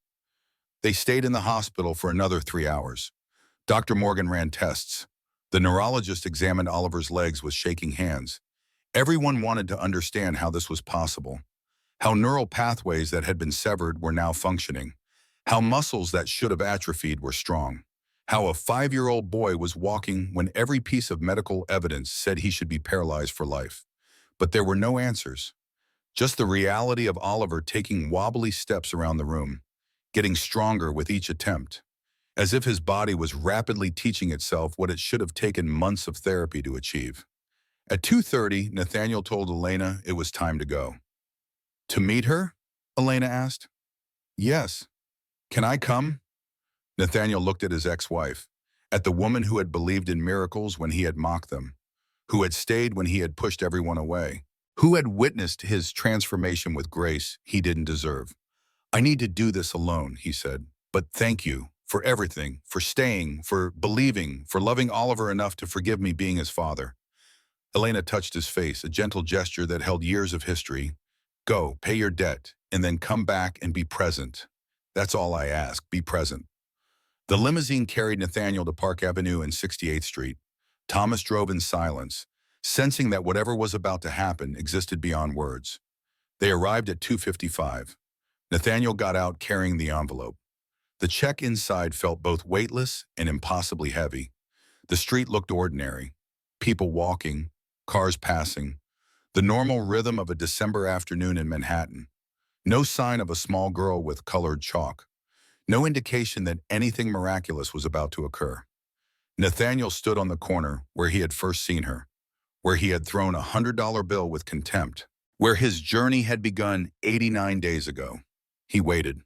They stayed in the hospital for another 3 hours. Dr. Morgan ran tests. The neurologist examined Oliver's legs with shaking hands. Everyone wanted to understand how this was possible, how neural pathways that had been severed were now functioning, how muscles that should have atrophied were strong, how a 5-year-old boy was walking when every piece of medical evidence said he should be paralyzed for life. But there were no answers, just the reality of Oliver taking wobbly steps around the room, getting stronger with each attempt, as if his body was rapidly teaching itself what it should have taken months of therapy to achieve. At 2:30, Nathaniel told Elena it was time to go. "To meet her?" Elena asked. "Yes. Can I come?" Nathaniel looked at his ex-wife, at the woman who had believed in miracles when he had mocked them, who had stayed when he had pushed everyone away, who had witnessed his transformation with grace he didn't deserve. "I need to do this alone," he said. "But thank you for everything, for staying, for believing, for loving Oliver enough to forgive me being his father." Elena touched his face, a gentle gesture that held years of history. Go, pay your debt, and then come back and be present. That's all I ask, be present. The limousine carried Nathaniel to Park Avenue and 68th Street. Thomas drove in silence, sensing that whatever was about to happen existed beyond words. They arrived at 2:55. Nathaniel got out carrying the envelope. The check inside felt both weightless and impossibly heavy. The street looked ordinary. People walking, cars passing, the normal rhythm of a December afternoon in Manhattan. No sign of a small girl with colored chalk. No indication that anything miraculous was about to occur. Nathaniel stood on the corner where he had first seen her, where he had thrown $100 bill with contempt, where his journey had begun 89 days ago. He waited.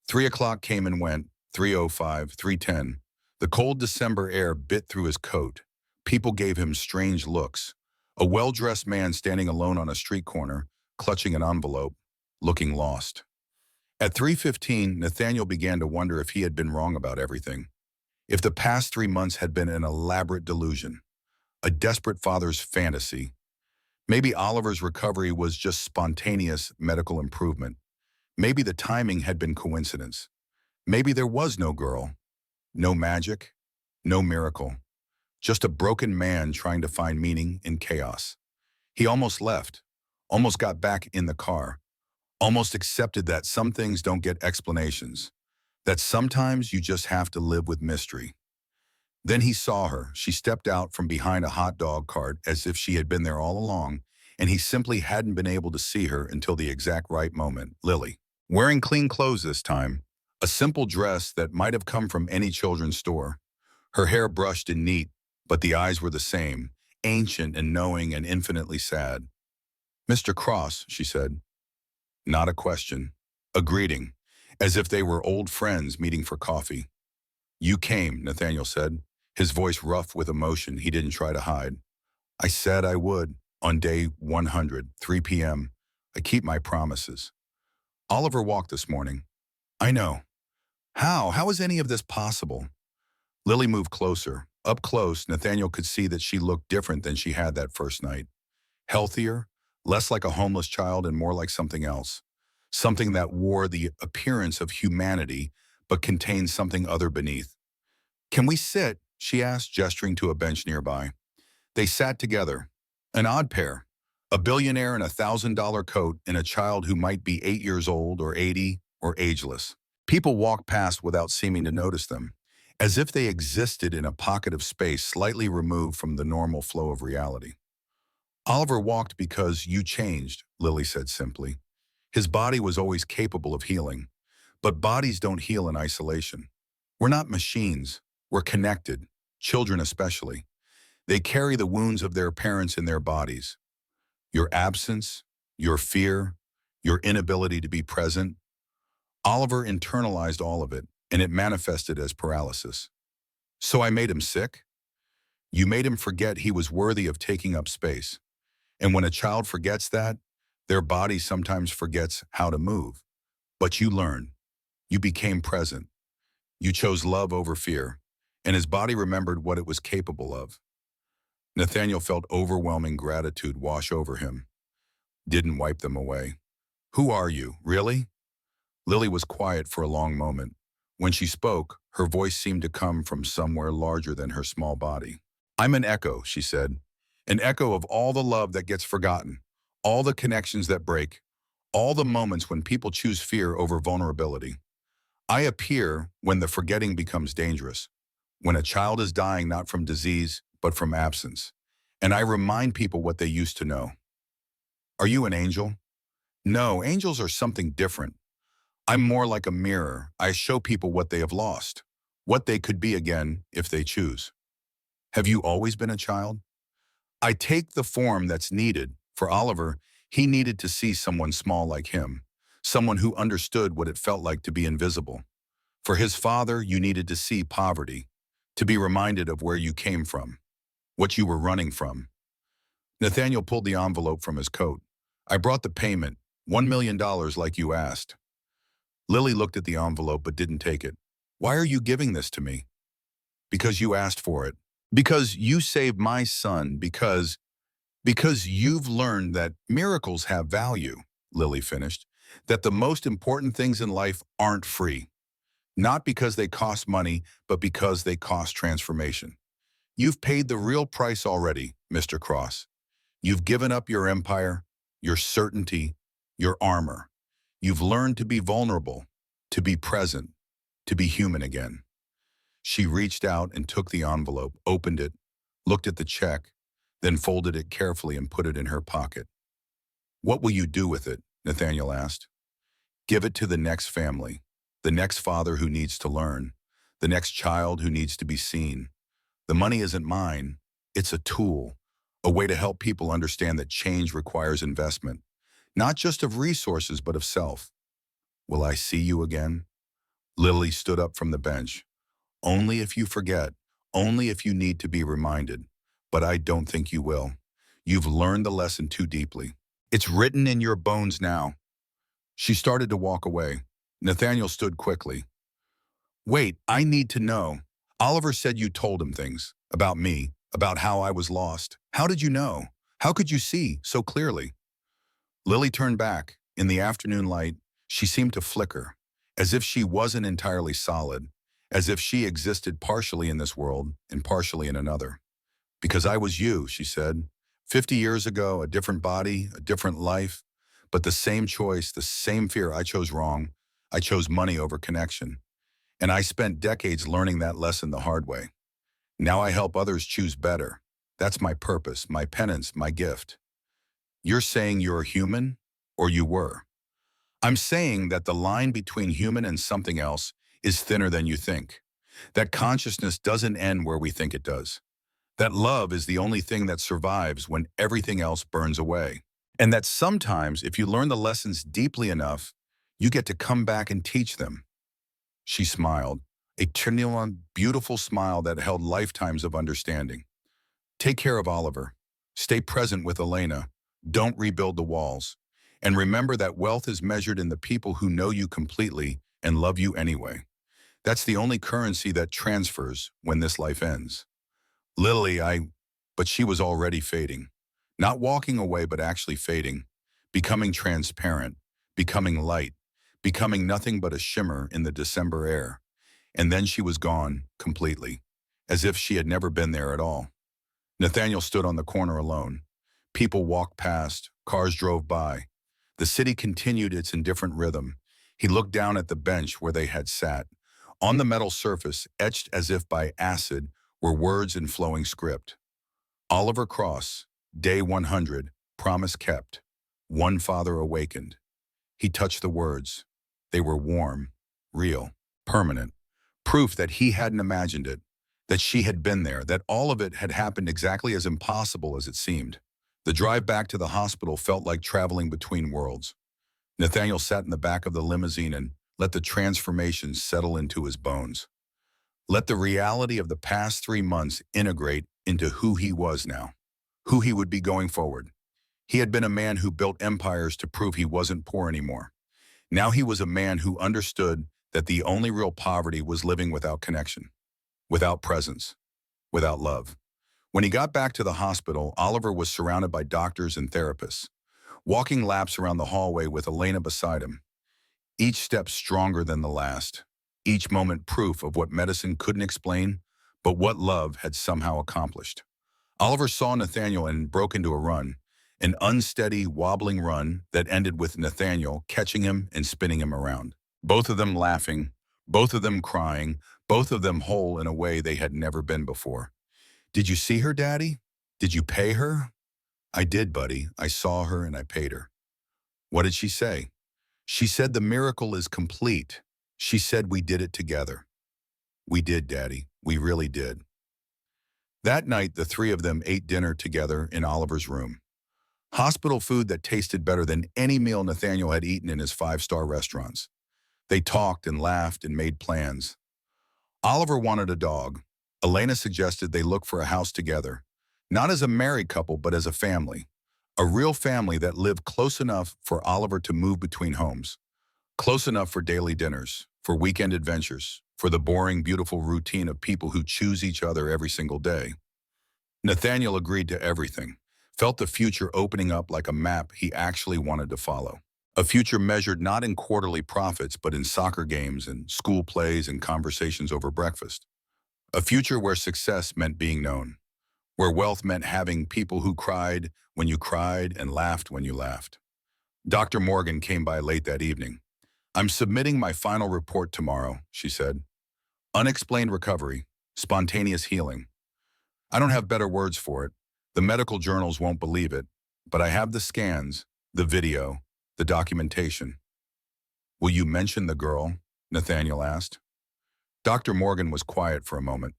3 o'clock came and went, 3:05, 3:10. The cold December air bit through his coat. People gave him strange looks. A well-dressed man standing alone on a street corner, clutching an envelope, looking lost. At 3:15, Nathaniel began to wonder if he had been wrong about everything. If the past 3 months had been an elaborate delusion, a desperate father's fantasy. Maybe Oliver's recovery was just spontaneous medical improvement. Maybe the timing had been coincidence. Maybe there was no girl, no magic, no miracle. Just a broken man trying to find meaning in chaos. He almost left, almost got back in the car, almost accepted that some things don't get explanations, that sometimes you just have to live with mystery. Then he saw her. She stepped out from behind a hot dog cart as if she had been there all along, and he simply hadn't been able to see her until the exact right moment. Lily, wearing clean clothes this time, a simple dress that might have come from any children's store. Her hair brushed and neat, but the eyes were the same, ancient and knowing and infinitely sad. Mr. Cross, she said. Not a question. A greeting, as if they were old friends meeting for coffee. You came, Nathaniel said, his voice rough with emotion he didn't try to hide. I said I would, on day 100, 3 p.m. I keep my promises. Oliver walked this morning. I know. How? How is any of this possible? Lily moved closer. Up close, Nathaniel could see that she looked different than she had that first night. Healthier, less like a homeless child and more like something else. Something that wore the appearance of humanity, but contained something other beneath. Can we sit? She asked, gesturing to a bench nearby. They sat together. An odd pair. A billionaire in a $1,000 coat and a child who might be 8 years old or 80 or ageless. People walked past without seeming to notice them, as if they existed in a pocket of space slightly removed from the normal flow of reality. Oliver walked because you changed, Lily said simply. His body was always capable of healing, but bodies don't heal in isolation. We're not machines. We're connected, children especially. They carry the wounds of their parents in their bodies. Your absence, your fear, your inability to be present. Oliver internalized all of it, and it manifested as paralysis. So I made him sick? You made him forget he was worthy of taking up space. And when a child forgets that, their body sometimes forgets how to move. But you learned. You became present. You chose love over fear, and his body remembered what it was capable of. Nathaniel felt overwhelming gratitude wash over him. Didn't wipe them away. Who are you, really? Lily was quiet for a long moment. When she spoke, her voice seemed to come from somewhere larger than her small body. I'm an echo, she said. An echo of all the love that gets forgotten, all the connections that break, all the moments when people choose fear over vulnerability. I appear when the forgetting becomes dangerous, when a child is dying not from disease, but from absence. And I remind people what they used to know. Are you an angel? No, angels are something different. I'm more like a mirror. I show people what they have lost, what they could be again if they choose. Have you always been a child? I take the form that's needed. For Oliver, he needed to see someone small like him, someone who understood what it felt like to be invisible. For his father, you needed to see poverty, to be reminded of where you came from, what you were running from. Nathaniel pulled the envelope from his coat. I brought the payment, $1 million like you asked. Lily looked at the envelope but didn't take it. Why are you giving this to me? Because you asked for it. Because you saved my son. Because Because you've learned that miracles have value, Lily finished, that the most important things in life aren't free, not because they cost money, but because they cost transformation. You've paid the real price already, Mr. Cross. You've given up your empire, your certainty, your armor. You've learned to be vulnerable, to be present, to be human again. She reached out and took the envelope, opened it, looked at the check, then folded it carefully and put it in her pocket. What will you do with it? Nathaniel asked. Give it to the next family, the next father who needs to learn, the next child who needs to be seen. The money isn't mine. It's a tool, a way to help people understand that change requires investment, not just of resources, but of self. Will I see you again? Lily stood up from the bench. Only if you forget, only if you need to be reminded. But I don't think you will. You've learned the lesson too deeply. It's written in your bones now. She started to walk away. Nathaniel stood quickly. Wait, I need to know. Oliver said you told him things about me, about how I was lost. How did you know? How could you see so clearly? Lily turned back. In the afternoon light, she seemed to flicker, as if she wasn't entirely solid, as if she existed partially in this world and partially in another. Because I was you, she said. 50 years ago, a different body, a different life, but the same choice, the same fear. I chose wrong. I chose money over connection. And I spent decades learning that lesson the hard way. Now I help others choose better. That's my purpose, my penance, my gift. You're saying you're human, or you were. I'm saying that the line between human and something else is thinner than you think. That consciousness doesn't end where we think it does. That love is the only thing that survives when everything else burns away. And that sometimes, if you learn the lessons deeply enough, you get to come back and teach them. She smiled, a genuine, beautiful smile that held lifetimes of understanding. Take care of Oliver. Stay present with Elena. Don't rebuild the walls. And remember that wealth is measured in the people who know you completely and love you anyway. That's the only currency that transfers when this life ends. Lily, but she was already fading. Not walking away, but actually fading. Becoming transparent. Becoming light. Becoming nothing but a shimmer in the December air. And then she was gone, completely. As if she had never been there at all. Nathaniel stood on the corner alone. People walked past. Cars drove by. The city continued its indifferent rhythm. He looked down at the bench where they had sat. On the metal surface, etched as if by acid, were words in flowing script. Oliver Cross, day 100, promise kept. One father awakened. He touched the words. They were warm, real, permanent. Proof that he hadn't imagined it, that she had been there, that all of it had happened exactly as impossible as it seemed. The drive back to the hospital felt like traveling between worlds. Nathaniel sat in the back of the limousine and let the transformation settle into his bones. Let the reality of the past 3 months integrate into who he was now, who he would be going forward. He had been a man who built empires to prove he wasn't poor anymore. Now he was a man who understood that the only real poverty was living without connection, without presence, without love. When he got back to the hospital, Oliver was surrounded by doctors and therapists, walking laps around the hallway with Elena beside him. Each step stronger than the last, each moment proof of what medicine couldn't explain, but what love had somehow accomplished. Oliver saw Nathaniel and broke into a run, an unsteady, wobbling run that ended with Nathaniel catching him and spinning him around. Both of them laughing, both of them crying, both of them whole in a way they had never been before. Did you see her, Daddy? Did you pay her? I did, buddy. I saw her and I paid her. What did she say? She said the miracle is complete. She said we did it together. We did, Daddy. We really did. That night, the three of them ate dinner together in Oliver's room. Hospital food that tasted better than any meal Nathaniel had eaten in his 5-star restaurants. They talked and laughed and made plans. Oliver wanted a dog. Elena suggested they look for a house together, not as a married couple, but as a family. A real family that lived close enough for Oliver to move between homes. Close enough for daily dinners, for weekend adventures, for the boring, beautiful routine of people who choose each other every single day. Nathaniel agreed to everything. felt the future opening up like a map he actually wanted to follow. A future measured not in quarterly profits, but in soccer games and school plays and conversations over breakfast. A future where success meant being known, where wealth meant having people who cried when you cried and laughed when you laughed. Dr. Morgan came by late that evening. "I'm submitting my final report tomorrow," she said. "Unexplained recovery, spontaneous healing. I don't have better words for it. The medical journals won't believe it, but I have the scans, the video, the documentation." "Will you mention the girl?" Nathaniel asked. Dr. Morgan was quiet for a moment.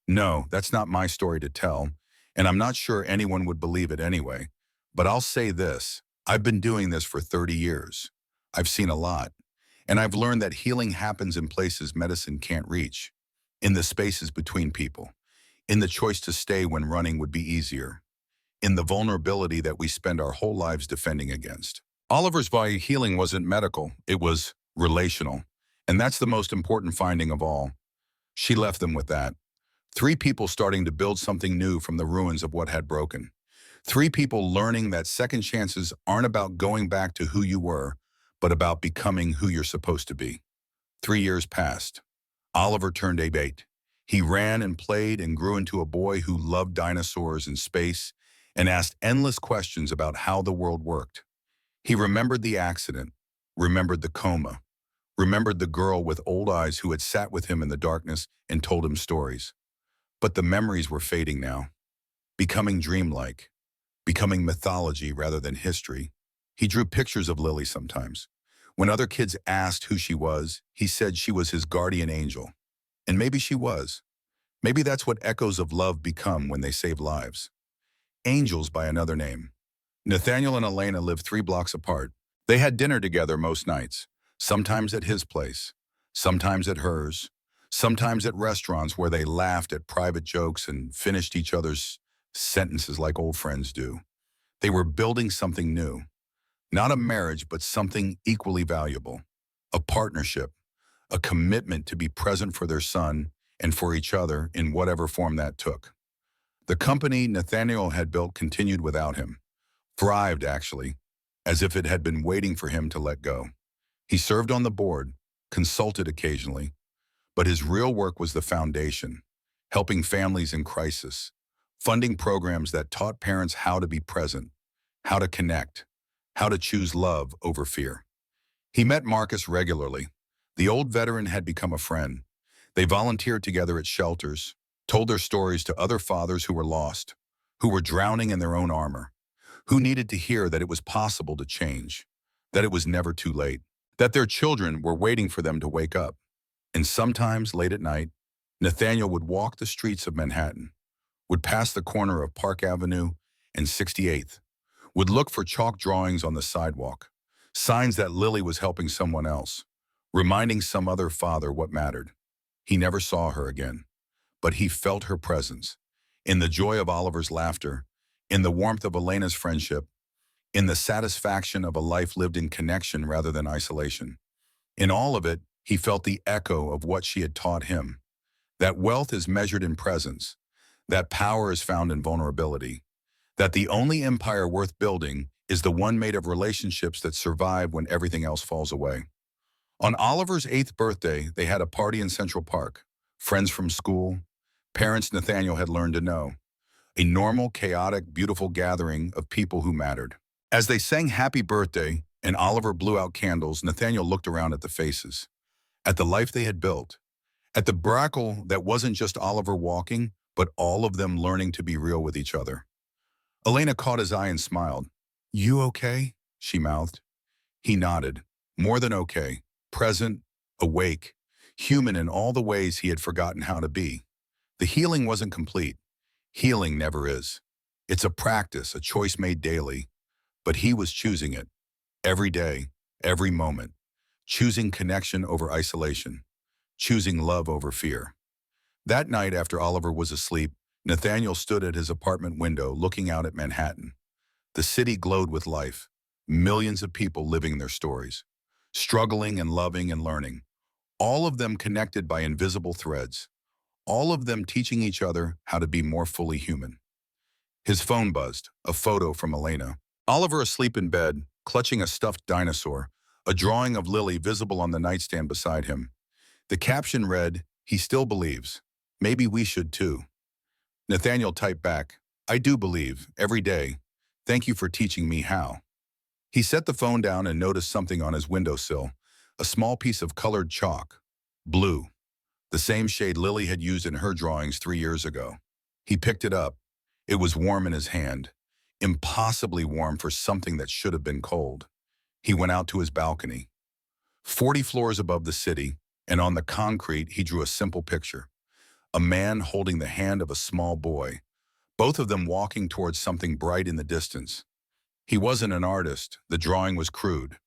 "No, that's not my story to tell, and I'm not sure anyone would believe it anyway. But I'll say this, I've been doing this for 30 years. I've seen a lot, and I've learned that healing happens in places medicine can't reach, in the spaces between people, in the choice to stay when running would be easier, in the vulnerability that we spend our whole lives defending against." Oliver's value healing wasn't medical, it was relational. And that's the most important finding of all. She left them with that. 3 people starting to build something new from the ruins of what had broken. 3 people learning that second chances aren't about going back to who you were, but about becoming who you're supposed to be. 3 years passed. Oliver turned 8. He ran and played and grew into a boy who loved dinosaurs and space and asked endless questions about how the world worked. He remembered the accident, remembered the coma, remembered the girl with old eyes who had sat with him in the darkness and told him stories. But the memories were fading now, becoming dreamlike, becoming mythology rather than history. He drew pictures of Lily sometimes. When other kids asked who she was, he said she was his guardian angel. And maybe she was. Maybe that's what echoes of love become when they save lives. Angels by another name. Nathaniel and Elena lived 3 blocks apart. They had dinner together most nights, sometimes at his place, sometimes at hers, sometimes at restaurants where they laughed at private jokes and finished each other's sentences like old friends do. They were building something new. Not a marriage, but something equally valuable. A partnership, a commitment to be present for their son and for each other in whatever form that took. The company Nathaniel had built continued without him. Thrived, actually, as if it had been waiting for him to let go. He served on the board, consulted occasionally, but his real work was the foundation, helping families in crisis, funding programs that taught parents how to be present, how to connect, how to choose love over fear. He met Marcus regularly. The old veteran had become a friend. They volunteered together at shelters, told their stories to other fathers who were lost, who were drowning in their own armor, who needed to hear that it was possible to change, that it was never too late, that their children were waiting for them to wake up. And sometimes, late at night, Nathaniel would walk the streets of Manhattan, would pass the corner of Park Avenue and 68th, would look for chalk drawings on the sidewalk, signs that Lily was helping someone else, reminding some other father what mattered. He never saw her again, but he felt her presence, in the joy of Oliver's laughter, in the warmth of Elena's friendship, in the satisfaction of a life lived in connection rather than isolation. In all of it, he felt the echo of what she had taught him, that wealth is measured in presence, that power is found in vulnerability, that the only empire worth building is the one made of relationships that survive when everything else falls away. On Oliver's 8th birthday, they had a party in Central Park, friends from school, parents Nathaniel had learned to know, a normal, chaotic, beautiful gathering of people who mattered. As they sang happy birthday and Oliver blew out candles, Nathaniel looked around at the faces, at the life they had built, at the brackle that wasn't just Oliver walking, but all of them learning to be real with each other. Elena caught his eye and smiled. "You okay?" she mouthed. He nodded. More than okay. Present, awake, human in all the ways he had forgotten how to be. The healing wasn't complete. Healing never is. It's a practice, a choice made daily. But he was choosing it. Every day, every moment. Choosing connection over isolation. Choosing love over fear. That night after Oliver was asleep, Nathaniel stood at his apartment window looking out at Manhattan. The city glowed with life. Millions of people living their stories. Struggling and loving and learning. All of them connected by invisible threads. All of them teaching each other how to be more fully human. His phone buzzed, a photo from Elena. Oliver asleep in bed, clutching a stuffed dinosaur, a drawing of Lily visible on the nightstand beside him. The caption read, "He still believes. Maybe we should too." Nathaniel typed back, "I do believe, every day. Thank you for teaching me how." He set the phone down and noticed something on his windowsill, a small piece of colored chalk. Blue, the same shade Lily had used in her drawings 3 years ago. He picked it up. It was warm in his hand, impossibly warm for something that should have been cold. He went out to his balcony. 40 floors above the city, and on the concrete he drew a simple picture. A man holding the hand of a small boy, both of them walking towards something bright in the distance. He wasn't an artist, the drawing was crude,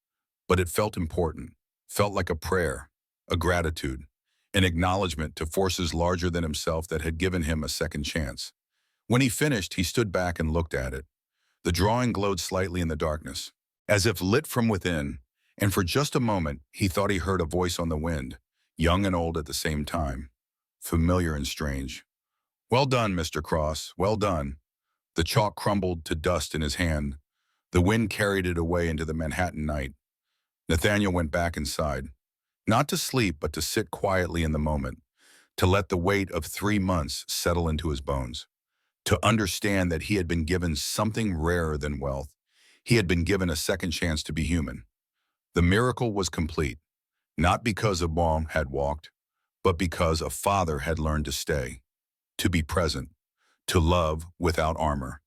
but it felt important, felt like a prayer, a gratitude, an acknowledgement to forces larger than himself that had given him a second chance. When he finished, he stood back and looked at it. The drawing glowed slightly in the darkness, as if lit from within, and for just a moment he thought he heard a voice on the wind, young and old at the same time, familiar and strange. "Well done, Mr. Cross, well done." The chalk crumbled to dust in his hand. The wind carried it away into the Manhattan night. Nathaniel went back inside, not to sleep but to sit quietly in the moment, to let the weight of 3 months settle into his bones, to understand that he had been given something rarer than wealth. He had been given a second chance to be human. The miracle was complete, not because a mom had walked, but because a father had learned to stay, to be present, to love without armor.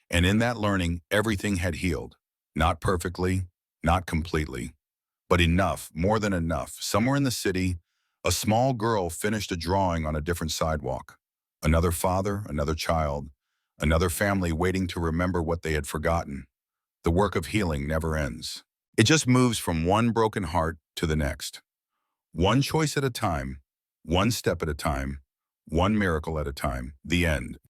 And in that learning, everything had healed. Not perfectly, not completely, but enough, more than enough. Somewhere in the city, a small girl finished a drawing on a different sidewalk. Another father, another child, another family waiting to remember what they had forgotten. The work of healing never ends. It just moves from one broken heart to the next. One choice at a time, one step at a time, one miracle at a time. The end.